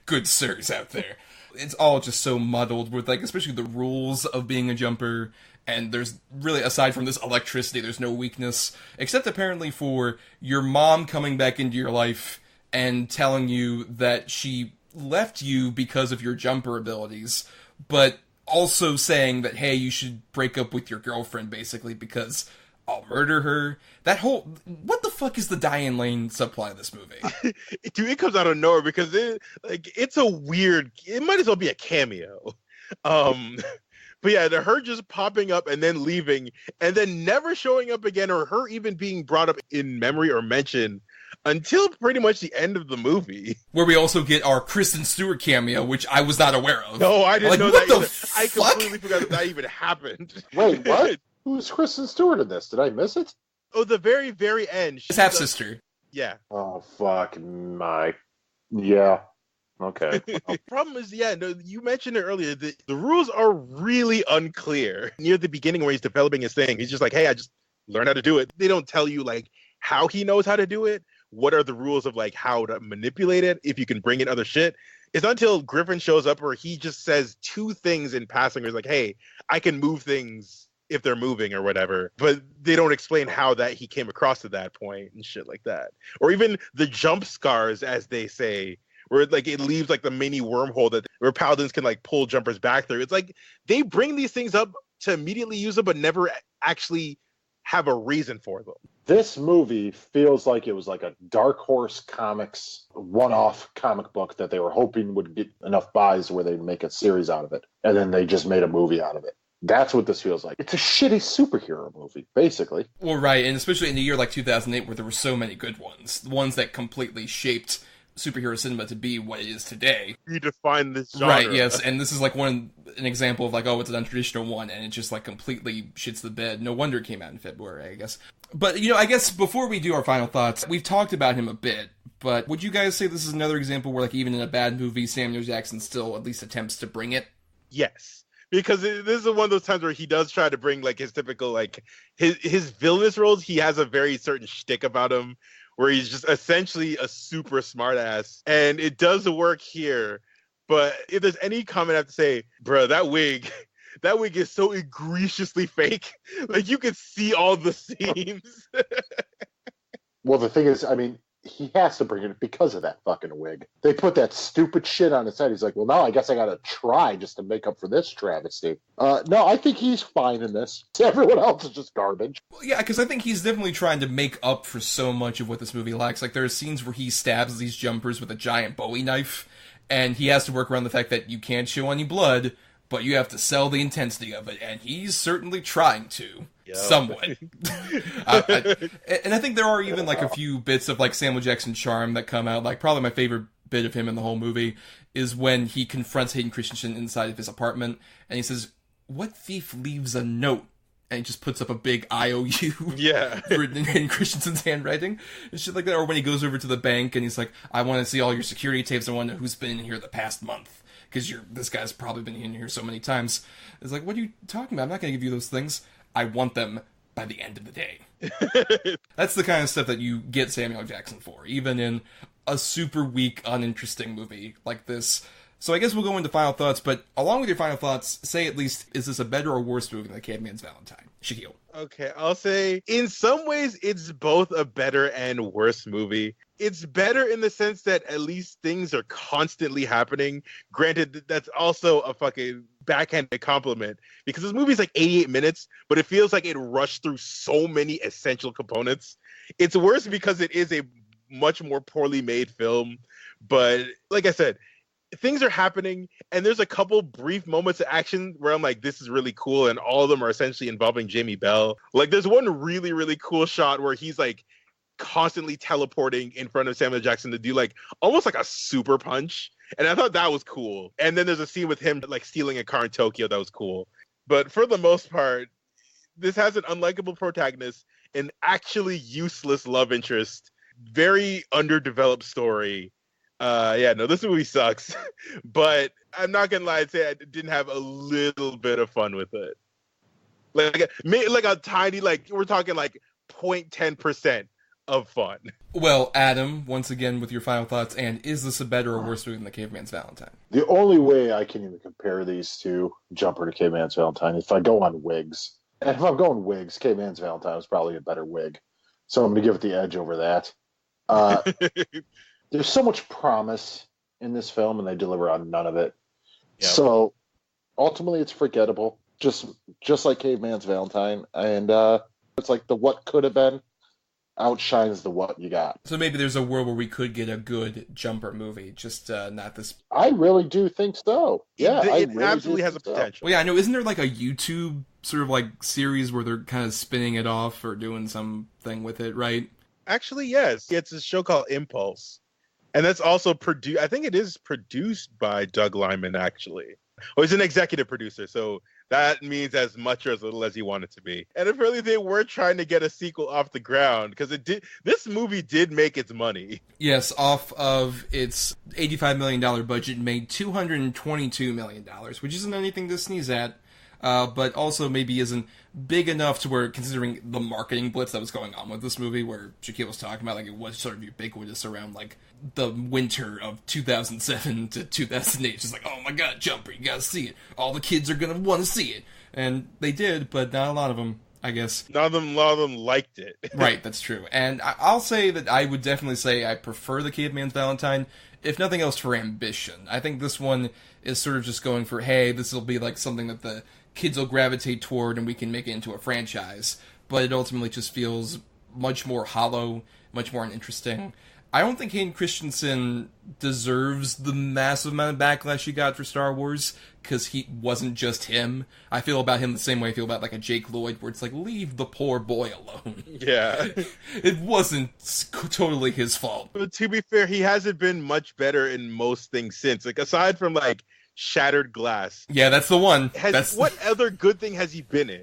good sirs out there. It's all just so muddled with, like, especially the rules of being a jumper. And there's really, aside from this electricity, there's no weakness. Except apparently for your mom coming back into your life and telling you that she left you because of your jumper abilities. But also saying that, hey, you should break up with your girlfriend, basically, because I'll murder her. That whole... What the fuck is the Diane Lane subplot of this movie? Dude, it comes out of nowhere because it's a weird... It might as well be a cameo. But yeah, her just popping up and then leaving, and then never showing up again, or her even being brought up in memory or mentioned until pretty much the end of the movie. Where we also get our Kristen Stewart cameo, which I was not aware of. No, I didn't know what that the either. I completely forgot that even happened. Wait, what? Who's Kristen Stewart in this? Did I miss it? Oh, the very, very end. His half-sister. Yeah. Oh, fuck my... Yeah. Okay. Problem is, yeah, no, you mentioned it earlier, the rules are really unclear. Near the beginning where he's developing his thing, he's just like, hey, I just learned how to do it. They don't tell you, like, how he knows how to do it. What are the rules of, like, how to manipulate it, if you can bring in other shit. It's not until Griffin shows up where he just says two things in passing where he's like, hey, I can move things if they're moving or whatever. But they don't explain how that he came across to that point and shit like that. Or even the jump scars, as they say, where like it leaves like the mini wormhole that where paladins can like pull jumpers back through. It's like they bring these things up to immediately use them, but never actually have a reason for them. This movie feels like it was like a Dark Horse Comics one-off comic book that they were hoping would get enough buys where they'd make a series out of it. And then they just made a movie out of it. That's what this feels like. It's a shitty superhero movie, basically. Well, right, and especially in a year like 2008 where there were so many good ones. Ones that completely shaped superhero cinema to be what it is today. Redefine this genre. Right, yes, and this is like an example of like, oh, it's an untraditional one, and it just like completely shits the bed. No wonder it came out in February, I guess. But, I guess before we do our final thoughts, we've talked about him a bit, but would you guys say this is another example where like even in a bad movie, Samuel Jackson still at least attempts to bring it? Yes. Because this is one of those times where he does try to bring like his typical like his villainous roles. He has a very certain shtick about him where he's just essentially a super smart ass, and it does work here. But if there's any comment I have to say, bro, that wig is so egregiously fake. Like you can see all the seams. Well, the thing is, I mean, he has to bring it because of that fucking wig. They put that stupid shit on his head. He's like, well, now I guess I gotta try just to make up for this travesty. No, I think he's fine in this. Everyone else is just garbage. Well, yeah, because I think he's definitely trying to make up for so much of what this movie lacks. Like, there are scenes where he stabs these jumpers with a giant Bowie knife, and he has to work around the fact that you can't show any blood, but you have to sell the intensity of it, and he's certainly trying to. Somewhat. And I think there are even like a few bits of like Samuel Jackson charm that come out. Like probably my favorite bit of him in the whole movie is when he confronts Hayden Christensen inside of his apartment and he says, "What thief leaves a note?" And he just puts up a big IOU written in Hayden Christensen's handwriting and shit like that. Or when he goes over to the bank and he's like, "I want to see all your security tapes. I want to know who's been in here the past month. Because this guy's probably been in here so many times." It's like, what are you talking about? I'm not going to give you those things. I want them by the end of the day. That's the kind of stuff that you get Samuel Jackson for, even in a super weak, uninteresting movie like this. So I guess we'll go into final thoughts, but along with your final thoughts, say at least, is this a better or worse movie than Caveman's Valentine? Shakyl. Okay, I'll say in some ways it's both a better and worse movie. It's better in the sense that at least things are constantly happening. Granted, that's also a fucking backhanded compliment because this movie is like 88 minutes, but it feels like it rushed through so many essential components. It's worse because it is a much more poorly made film, but like I said, things are happening and there's a couple brief moments of action where I'm like, this is really cool, and all of them are essentially involving Jamie Bell. Like there's one really, really cool shot where he's like constantly teleporting in front of Samuel Jackson to do like almost like a super punch. And I thought that was cool. And then there's a scene with him like stealing a car in Tokyo that was cool. But for the most part, this has an unlikable protagonist, an actually useless love interest, very underdeveloped story. This movie sucks. But I'm not gonna lie and say I didn't have a little bit of fun with it. Like a tiny, like we're talking like 0.10% of fun. Well, Adam, once again with your final thoughts, and is this a better or worse movie than The Caveman's Valentine? The only way I can even compare these two, Jumper to Caveman's Valentine, if I go on wigs. And if I'm going wigs, Caveman's Valentine is probably a better wig. So I'm going to give it the edge over that. There's so much promise in this film, and they deliver on none of it. Yep. So ultimately, it's forgettable, just like Caveman's Valentine. And it's like the what could have been outshines the what you got. So maybe there's a world where we could get a good Jumper movie, just not this. I really do think so. Yeah, it really absolutely has a potential. Well, yeah, I know. Isn't there like a YouTube sort of like series where they're kind of spinning it off or doing something with it, right? Actually, yes. It's a show called Impulse. And that's also produced, I think it is produced by Doug Liman, actually. Oh, he's an executive producer, so that means as much or as little as you want it to be. And apparently they were trying to get a sequel off the ground, because this movie did make its money. Yes, off of its $85 million budget, made $222 million, which isn't anything to sneeze at. But also maybe isn't big enough to where, considering the marketing blitz that was going on with this movie, where Shakyl was talking about, like, it was sort of ubiquitous around, like, the winter of 2007 to 2008. It's just like, oh my god, Jumper, you gotta see it. All the kids are gonna want to see it. And they did, but not a lot of them, I guess. A lot of them liked it. Right, that's true. And I'll say that I would definitely say I prefer The Caveman's Valentine, if nothing else for ambition. I think this one is sort of just going for, hey, this will be like something that the kids will gravitate toward and we can make it into a franchise. But it ultimately just feels much more hollow, much more uninteresting. I don't think Hayden Christensen deserves the massive amount of backlash he got for Star Wars, because he wasn't just him. I feel about him the same way I feel about like a Jake Lloyd, where it's like, leave the poor boy alone. Yeah. It wasn't totally his fault. But to be fair, he hasn't been much better in most things since. Like, aside from like Shattered Glass. Yeah, that's the one. What other good thing has he been in?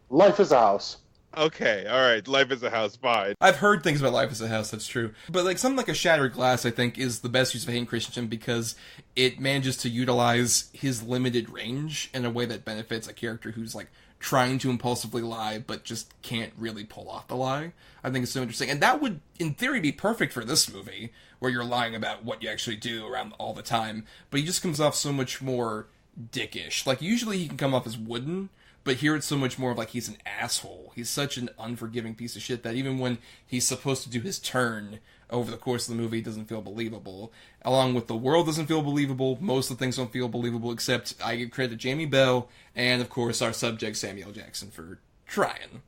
Life is a House. Okay, all right. Life is a House, fine. I've heard things about Life is a House, that's true. But like something like a Shattered Glass, I think, is the best use of Hayden Christensen because it manages to utilize his limited range in a way that benefits a character who's like trying to impulsively lie, but just can't really pull off the lie. I think it's so interesting. And that would, in theory, be perfect for this movie, where you're lying about what you actually do around all the time. But he just comes off so much more dickish. Like, usually he can come off as wooden, but here it's so much more of like he's an asshole. He's such an unforgiving piece of shit that even when he's supposed to do his turn over the course of the movie, it doesn't feel believable. Along with the world doesn't feel believable. Most of the things don't feel believable, except I give credit to Jamie Bell and, of course, our subject Samuel Jackson for trying.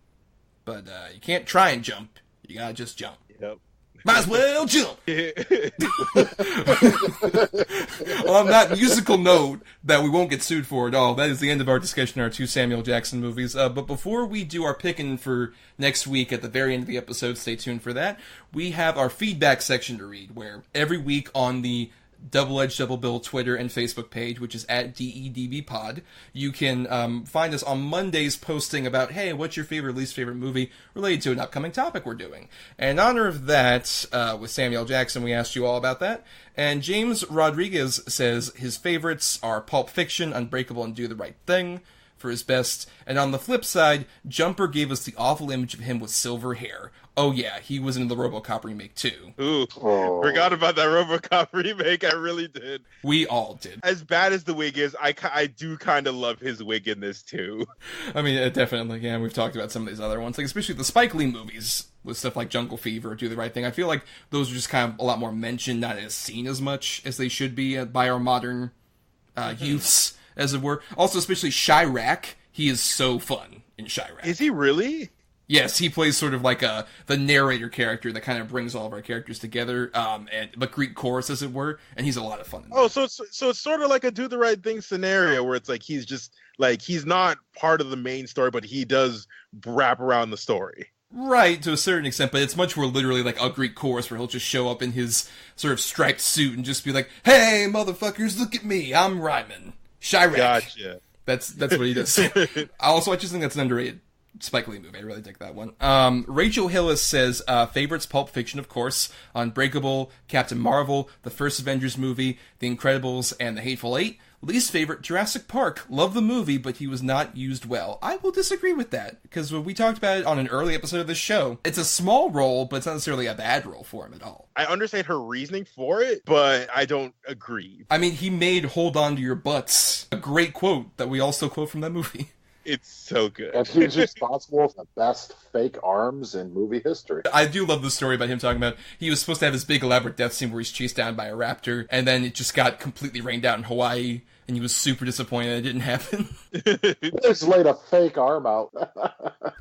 But you can't try and jump. You gotta just jump. Yep. Might as well jump! On that musical note that we won't get sued for at all, that is the end of our discussion on our two Samuel Jackson movies. But before we do our picking for next week at the very end of the episode, stay tuned for that, we have our feedback section to read, where every week on the Double Edge Double Bill Twitter and Facebook page, which is at DEDBpod. You can find us on Mondays posting about, hey, what's your favorite, least favorite movie related to an upcoming topic we're doing. And in honor of that, with Samuel Jackson, we asked you all about that. And James Rodriguez says his favorites are Pulp Fiction, Unbreakable, and Do the Right Thing for his best. And on the flip side, Jumper gave us the awful image of him with silver hair. Oh yeah, he was in the RoboCop remake too. Ooh, forgot about that RoboCop remake. I really did. We all did. As bad as the wig is, I do kind of love his wig in this too. I mean, definitely. Yeah, we've talked about some of these other ones, like especially the Spike Lee movies with stuff like Jungle Fever, Do the Right Thing. I feel like those are just kind of a lot more mentioned, not as seen as much as they should be by our modern youths, as it were. Also, especially Chirac. He is so fun in Chirac. Is he really? Yes, he plays sort of like the narrator character that kind of brings all of our characters together, and the Greek chorus, as it were, and he's a lot of fun. So it's sort of like a Do the Right Thing scenario where it's like he's just like he's not part of the main story, but he does wrap around the story. Right, to a certain extent, but it's much more literally like a Greek chorus where he'll just show up in his sort of striped suit and just be like, "Hey, motherfuckers, look at me, I'm rhyming." Chirac. Gotcha. That's what he does. Also, I just think that's an underrated Spike Lee movie. I really dig that one. Rachel Hillis says, favorites, Pulp Fiction, of course, Unbreakable, Captain Marvel, the first Avengers movie, The Incredibles, and The Hateful Eight. Least favorite, Jurassic Park. Love the movie, but he was not used well. I will disagree with that, because when we talked about it on an early episode of this show, it's a small role, but it's not necessarily a bad role for him at all. I understand her reasoning for it, but I don't agree. I mean, he made Hold On to Your Butts a great quote that we all still quote from that movie. It's so good. And he's responsible for the best fake arms in movie history. I do love the story about him talking about he was supposed to have this big elaborate death scene where he's chased down by a raptor, and then it just got completely rained out in Hawaii, and he was super disappointed it didn't happen. He just laid a fake arm out.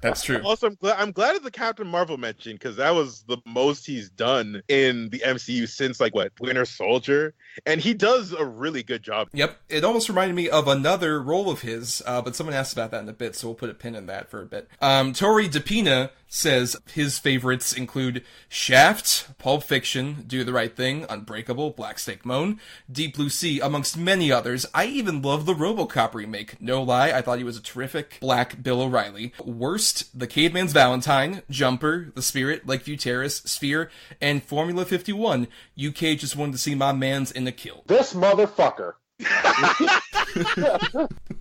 That's true. Also, I'm glad of the Captain Marvel mention, because that was the most he's done in the MCU since, Winter Soldier. And he does a really good job. Yep. It almost reminded me of another role of his, but someone asked about that in a bit, so we'll put a pin in that for a bit. Tori DePina says his favorites include Shaft, Pulp Fiction, Do the Right Thing, Unbreakable, Black Snake Moan, Deep Blue Sea, amongst many others. I even love the RoboCop remake. No lie, I thought he was a terrific Black Bill O'Reilly. Worst, The Caveman's Valentine, Jumper, The Spirit, Lakeview Terrace, Sphere, and Formula 51. UK just wanted to see my mans in the kill. This motherfucker.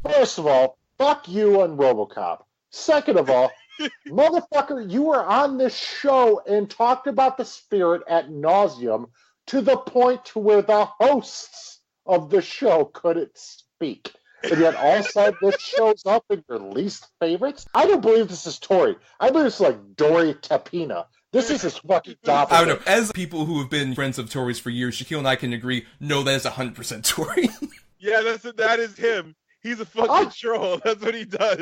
First of all, fuck you on RoboCop. Second of all, motherfucker, you were on this show and talked about The Spirit ad nauseum to the point to where the hosts of the show couldn't speak. And yet all of a sudden this shows up in your least favorites? I don't believe this is Tori. I believe it's like Dory Tapina. This is his fucking doppelganger. I don't know. As people who have been friends of Tori's for years, Shakyl and I can agree, no, that is 100% Tori. Yeah, that is him. He's a fucking troll. That's what he does.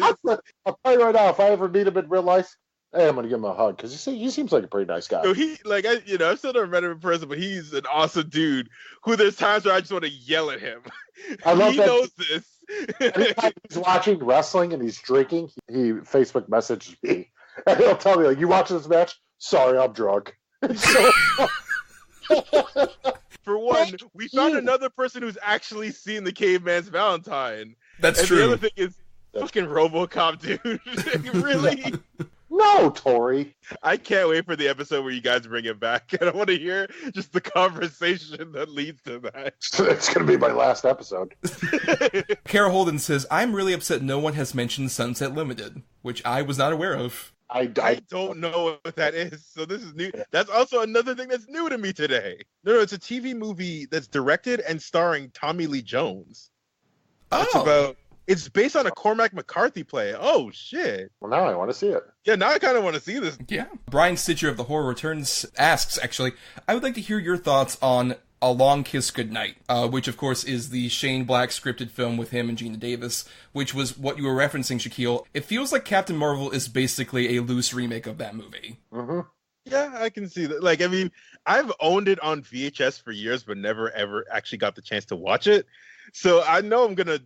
I'll tell you right now, if I ever meet him in real life, hey, I'm going to give him a hug, because he seems like a pretty nice guy. So I still never met him in person, but he's an awesome dude who there's times where I just want to yell at him. I love he that. knows this. Anytime he's watching wrestling and he's drinking, he Facebook messages me. And he'll tell me, you watching this match? Sorry, I'm drunk. For one, we found another person who's actually seen the Caveman's Valentine. That's true. The other thing is fucking RoboCop, dude. Really? No, Tori. I can't wait for the episode where you guys bring it back. And I want to hear just the conversation that leads to that. It's going to be my last episode. Kara Holden says, I'm really upset no one has mentioned Sunset Limited, which I was not aware of. I don't know what that is, so this is new. That's also another thing that's new to me today. No, it's a TV movie that's directed and starring Tommy Lee Jones. It's based on a Cormac McCarthy play. Oh, shit. Well, now I want to see it. Yeah, now I kind of want to see this. Yeah. Brian Stitcher of The Horror Returns asks, actually, I would like to hear your thoughts on A Long Kiss Goodnight, which, of course, is the Shane Black scripted film with him and Gina Davis, which was what you were referencing, Shakyl. It feels like Captain Marvel is basically a loose remake of that movie. Mm-hmm. Yeah, I can see that. I've owned it on VHS for years, but never, ever actually got the chance to watch it. So I know I'm gonna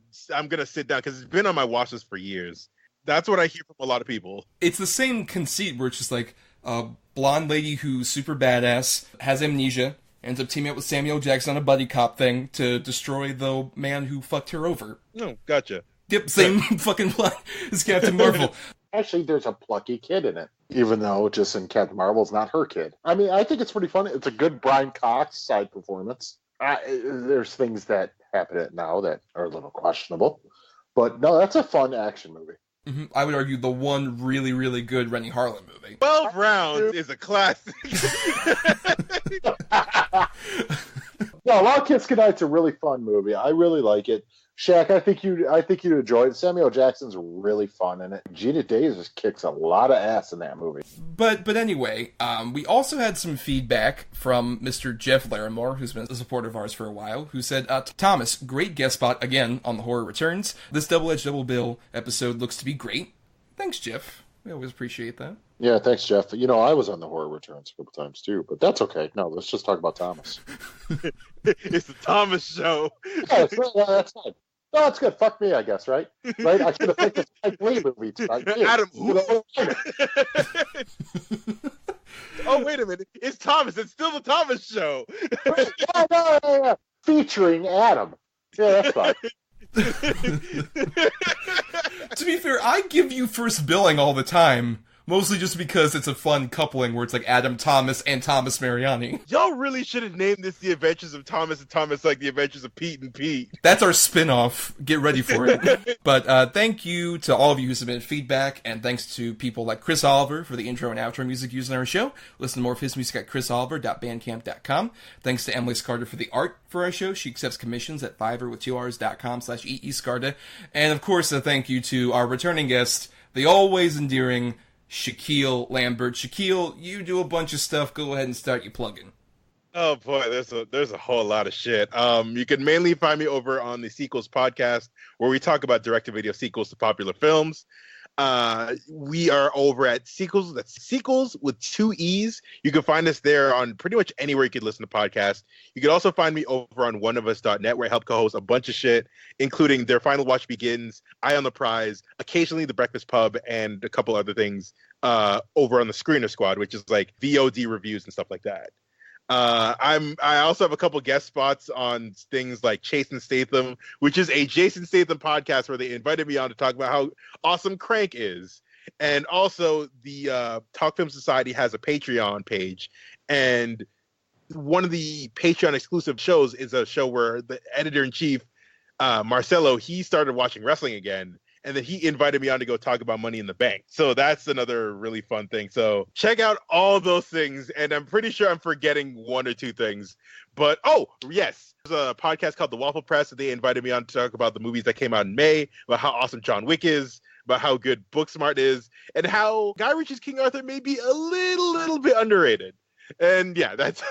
sit down, because it's been on my watch list for years. That's what I hear from a lot of people. It's the same conceit where it's just like a blonde lady who's super badass, has amnesia, ends up teaming up with Samuel Jackson on a buddy cop thing to destroy the man who fucked her over. No, gotcha. Yep, same fucking plot as Captain Marvel. Actually, there's a plucky kid in it, even though just in Captain Marvel's not her kid. I mean, I think it's pretty funny. It's a good Brian Cox side performance. There's things that happen at now that are a little questionable. But no, that's a fun action movie. Mm-hmm. I would argue the one really, really good Rennie Harlan movie. 12 Rounds is a classic. No, Long Kiss Goodnight's a really fun movie. I really like it. Shaq, I think you'd enjoy it. Samuel Jackson's really fun in it. Gina Davis kicks a lot of ass in that movie. But anyway, we also had some feedback from Mr. Jeff Larimore, who's been a supporter of ours for a while, who said, Thomas, great guest spot again on The Horror Returns. This Double-Edged Double Bill episode looks to be great. Thanks, Jeff. We always appreciate that. Yeah, thanks, Jeff. I was on The Horror Returns a couple times, too, but that's okay. No, let's just talk about Thomas. It's the Thomas show. Yeah, that's fine. Oh, that's good. Fuck me, I guess, right? Right? I should have picked a Spike Lee movie tonight. Adam, who? Oh, wait a minute. It's Thomas. It's still the Thomas show. Yeah. Featuring Adam. Yeah, that's fine. To be fair, I give you first billing all the time. Mostly just because it's a fun coupling where it's like Adam Thomas and Thomas Mariani. Y'all really should have named this The Adventures of Thomas and Thomas like The Adventures of Pete and Pete. That's our spin-off. Get ready for it. But thank you to all of you who submitted feedback, and thanks to people like Chris Oliver for the intro and outro music used in our show. Listen to more of his music at chrisoliver.bandcamp.com. Thanks to Emily Scarda for the art for our show. She accepts commissions at fiverr.com/eescarda. And of course, a thank you to our returning guest, the always endearing Shakyl Lambert. Shakyl, you do a bunch of stuff. Go ahead and start your plug-in. Oh boy, there's a whole lot of shit. You can mainly find me over on the Sequels podcast, where we talk about direct-to-video sequels to popular films. We are over at Sequels. That's Sequels with 2 E's. You can find us there on pretty much anywhere you could listen to podcasts. You can also find me over on oneofus.net, where I help co-host a bunch of shit, including Their Final Watch Begins, Eye on the Prize, occasionally The Breakfast Pub, and a couple other things over on the Screener Squad, which is like VOD reviews and stuff like that. I also have a couple guest spots on things like Jason Statham, which is a Jason Statham podcast where they invited me on to talk about how awesome Crank is. And also the Talk Film Society has a Patreon page, and one of the Patreon exclusive shows is a show where the editor-in-chief, Marcelo, he started watching wrestling again. And then he invited me on to go talk about Money in the Bank. So that's another really fun thing. So check out all those things. And I'm pretty sure I'm forgetting 1 or 2 things. But, oh, yes. There's a podcast called The Waffle Press that they invited me on to talk about the movies that came out in May, about how awesome John Wick is, about how good Booksmart is, and how Guy Ritchie's King Arthur may be a little bit underrated. And yeah, that's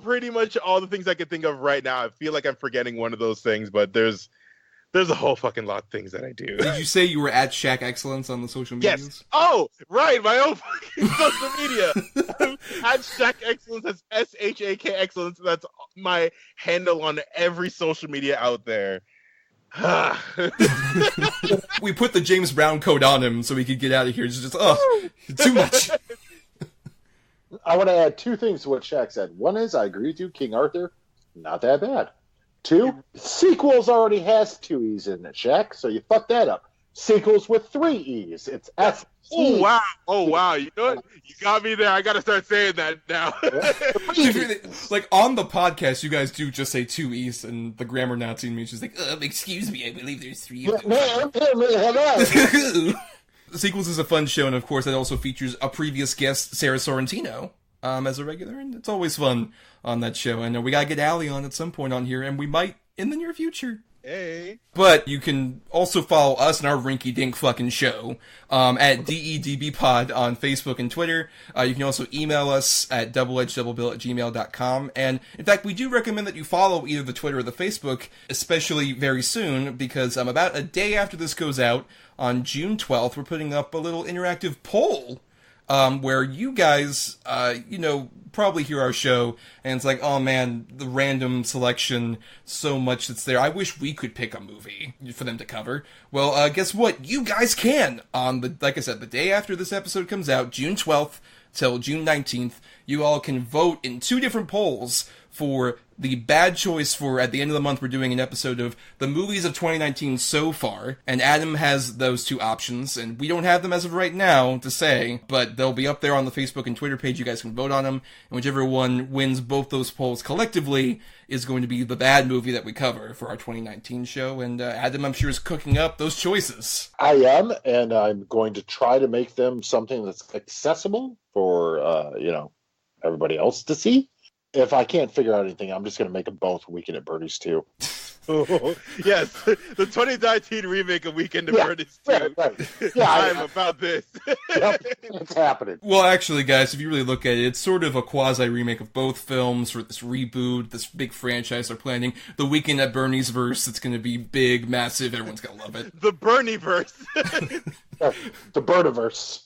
pretty much all the things I can think of right now. I feel like I'm forgetting one of those things, but there's a whole fucking lot of things that I do. Did you say you were at Shaq Excellence on the social medias? Yes. Oh, right. My own fucking social media. At Shaq Excellence. That's SHAK Excellence. That's my handle on every social media out there. We put the James Brown code on him so he could get out of here. It's just, too much. I want to add 2 things to what Shaq said. One is, I agree with you, King Arthur, not that bad. 2, Sequels already has 2 E's in it, Shaq, so you fucked that up. Sequels with 3 E's. It's S. Oh, wow. Oh, wow. You know what? You got me there. I got to start saying that now. Like, on the podcast, you guys do just say 2 E's, and the grammar Nazi in me is just like, excuse me, I believe there's 3 of them. Sequels is a fun show, and of course, it also features a previous guest, Sarah Sorrentino, as a regular, and it's always fun on that show. And we gotta get Allie on at some point on here, and we might in the near future. Hey. But you can also follow us in our rinky-dink fucking show at DEDBpod on Facebook and Twitter. You can also email us at doubleedgedoublebill@gmail.com. And, in fact, we do recommend that you follow either the Twitter or the Facebook, especially very soon, because about a day after this goes out, on June 12th, we're putting up a little interactive poll where you guys, probably hear our show, and it's like, oh man, the random selection, so much that's there. I wish we could pick a movie for them to cover. Well, guess what? You guys can! Like I said, the day after this episode comes out, June 12th till June 19th, you all can vote in 2 different polls for the bad choice for, at the end of the month, we're doing an episode of the movies of 2019 so far, and Adam has those 2 options, and we don't have them as of right now to say, but they'll be up there on the Facebook and Twitter page. You guys can vote on them, and whichever one wins both those polls collectively is going to be the bad movie that we cover for our 2019 show, and Adam, I'm sure, is cooking up those choices. I am, and I'm going to try to make them something that's accessible for, everybody else to see. If I can't figure out anything, I'm just going to make them both Weekend at Bernie's too. Oh, yes, the 2019 remake of Weekend at Bernie's too. Right. Yeah, I'm about this. Yep, it's happening. Well, actually, guys, if you really look at it, it's sort of a quasi-remake of both films, for this reboot, this big franchise they're planning. The Weekend at Bernie's verse, it's going to be big, massive, everyone's going to love it. The Bernie verse. The Birdiverse.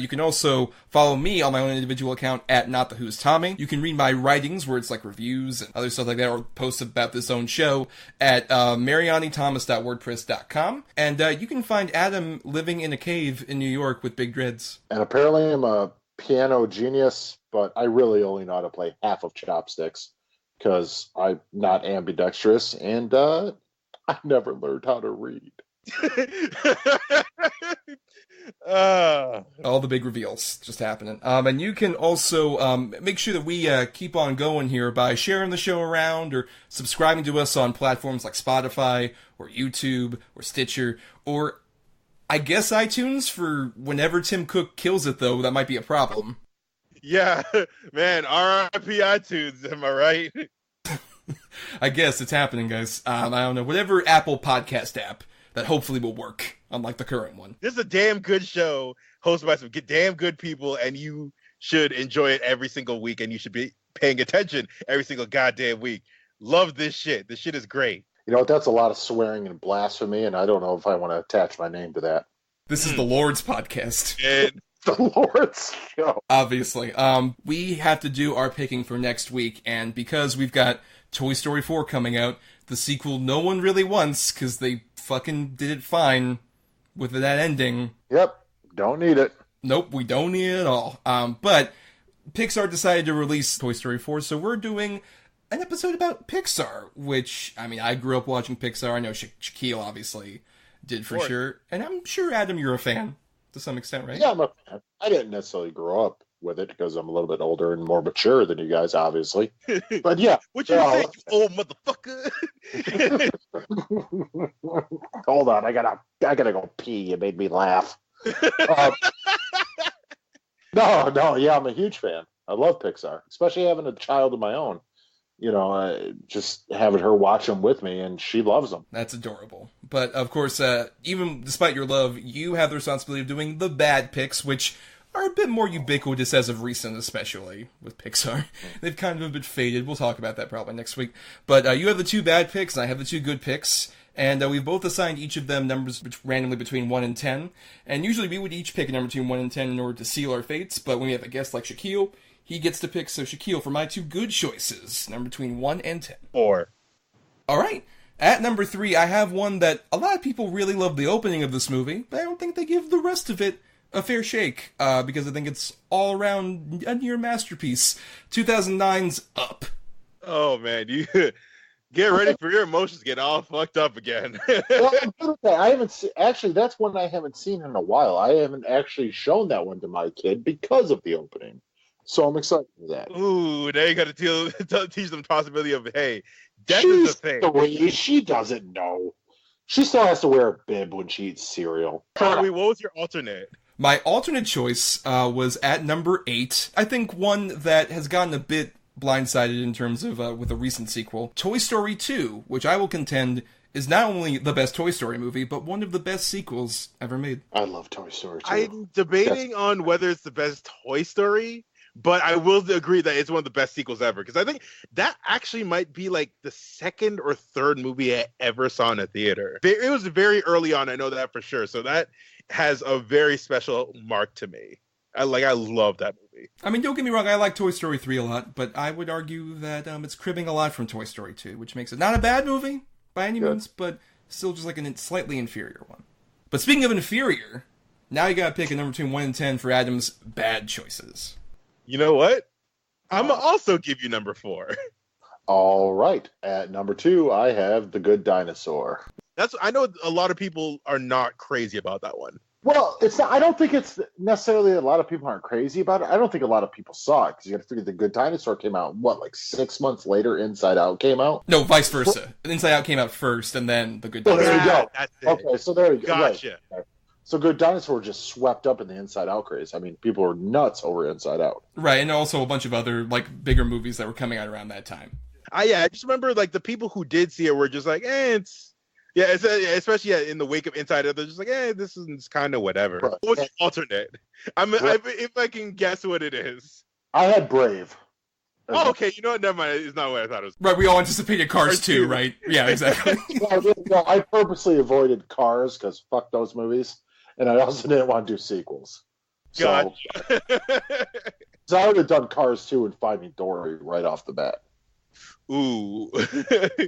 You can also follow me on my own individual account at Not The Who's Tommy. You can read my writings, where it's like reviews and other stuff like that, or posts about this own show at marianithomas.wordpress.com. And you can find Adam living in a cave in New York with big dreads. And apparently I'm a piano genius, but I really only know how to play half of chopsticks because I'm not ambidextrous, and I never learned how to read. All the big reveals just happening. And you can also make sure that we keep on going here by sharing the show around or subscribing to us on platforms like Spotify or YouTube or Stitcher or I guess iTunes for whenever Tim Cook kills it, though. That might be a problem. Yeah, man, RIP iTunes, am I right? I guess it's happening, guys. I don't know. Whatever Apple podcast app that hopefully will work, unlike the current one. This is a damn good show hosted by some damn good people, and you should enjoy it every single week, and you should be paying attention every single goddamn week. Love this shit. This shit is great. You know what? That's a lot of swearing and blasphemy, and I don't know if I want to attach my name to that. This is the Lord's podcast. And the Lord's show. Obviously. We have to do our picking for next week, and because we've got Toy Story 4 coming out, the sequel no one really wants, because they fucking did it fine with that ending. Yep. Don't need it. Nope, we don't need it at all. But Pixar decided to release Toy Story 4, so we're doing an episode about Pixar, which, I mean, I grew up watching Pixar. I know Shakyl obviously did for sure. And I'm sure, Adam, you're a fan to some extent, right? Yeah, I'm a fan. I didn't necessarily grow up with it because I'm a little bit older and more mature than you guys, obviously. But yeah. What you say, you old motherfucker? Hold on, I gotta go pee. You made me laugh. No, yeah, I'm a huge fan. I love Pixar, especially having a child of my own. You know, just having her watch them with me, and she loves them. That's adorable. But, of course, even despite your love, you have the responsibility of doing the bad picks, which are a bit more ubiquitous as of recent, especially with Pixar. They've kind of a bit faded. We'll talk about that probably next week. But you have the two bad picks, and I have the two good picks. And we've both assigned each of them numbers randomly between 1 and 10. And usually we would each pick a number between 1 and 10 in order to seal our fates. But when we have a guest like Shakyl, he gets to pick. So Shakyl, for my two good choices, number between 1 and 10. 4. All right. At number 3, I have one that a lot of people really love the opening of this movie, but I don't think they give the rest of it a fair shake, because I think it's all around a near masterpiece. 2009's Up. Oh, man, you get ready for your emotions to get all fucked up again. Well, I haven't actually. That's one I haven't seen in a while. I haven't actually shown that one to my kid because of the opening. So I'm excited for that. Ooh, now you got to teach them the possibility of, hey, death is a thing. She doesn't know. She still has to wear a bib when she eats cereal. Wait, what was your alternate? My alternate choice was at number 8. I think one that has gotten a bit blindsided in terms of with a recent sequel, Toy Story 2, which I will contend is not only the best Toy Story movie, but one of the best sequels ever made. I love Toy Story 2. I'm debating on whether it's the best Toy Story, but I will agree that it's one of the best sequels ever, because I think that actually might be like the second or third movie I ever saw in a theater. It was very early on, I know that for sure, so that has a very special mark to me. I love that movie. I mean, don't get me wrong, I like Toy Story 3 a lot, but I would argue that it's cribbing a lot from Toy Story 2, which makes it not a bad movie by any means, but still just like a slightly inferior one. But speaking of inferior, now you gotta pick a number between 1 and 10 for Adam's bad choices. You know what? I'm gonna also give you number 4. All right. At number 2, I have The Good Dinosaur. I know a lot of people are not crazy about that one. Well, it's not. I don't think it's necessarily a lot of people aren't crazy about it. I don't think a lot of people saw it because you got to figure The Good Dinosaur came out, like 6 months later, Inside Out came out? No, vice versa. Inside Out came out first, and then The Good Dinosaur. There you go. That's it. Okay, so there you go. Gotcha. Right. So Good Dinosaur just swept up in the Inside Out craze. I mean, people were nuts over Inside Out. Right, and also a bunch of other bigger movies that were coming out around that time. I just remember the people who did see it were just like, it's. Yeah, especially in the wake of Inside Out, they're just like, this is kind of whatever. Right. What's your alternate? If I can guess what it is. I had Brave. Oh, okay. You know what? Never mind. It's not what I thought it was. Right, we all anticipated Cars 2, right? Yeah, exactly. I purposely avoided Cars because fuck those movies, and I also didn't want to do sequels. So, so I would have done Cars 2 and Finding Dory right off the bat. Ooh.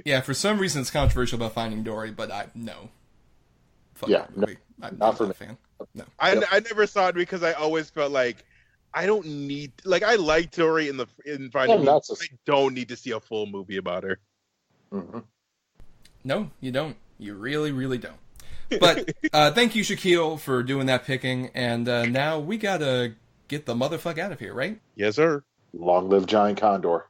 Yeah, for some reason it's controversial about Finding Dory, but no. Fuck yeah, that movie. I'm not a fan. No. I never saw it because I always felt like I don't need, like, I like Dory in Finding Dory. I don't need to see a full movie about her. Mm-hmm. No, you don't. You really, really don't. But thank you, Shakyl, for doing that picking, and now we gotta get the motherfuck out of here, right? Yes, sir. Long live Giant Condor.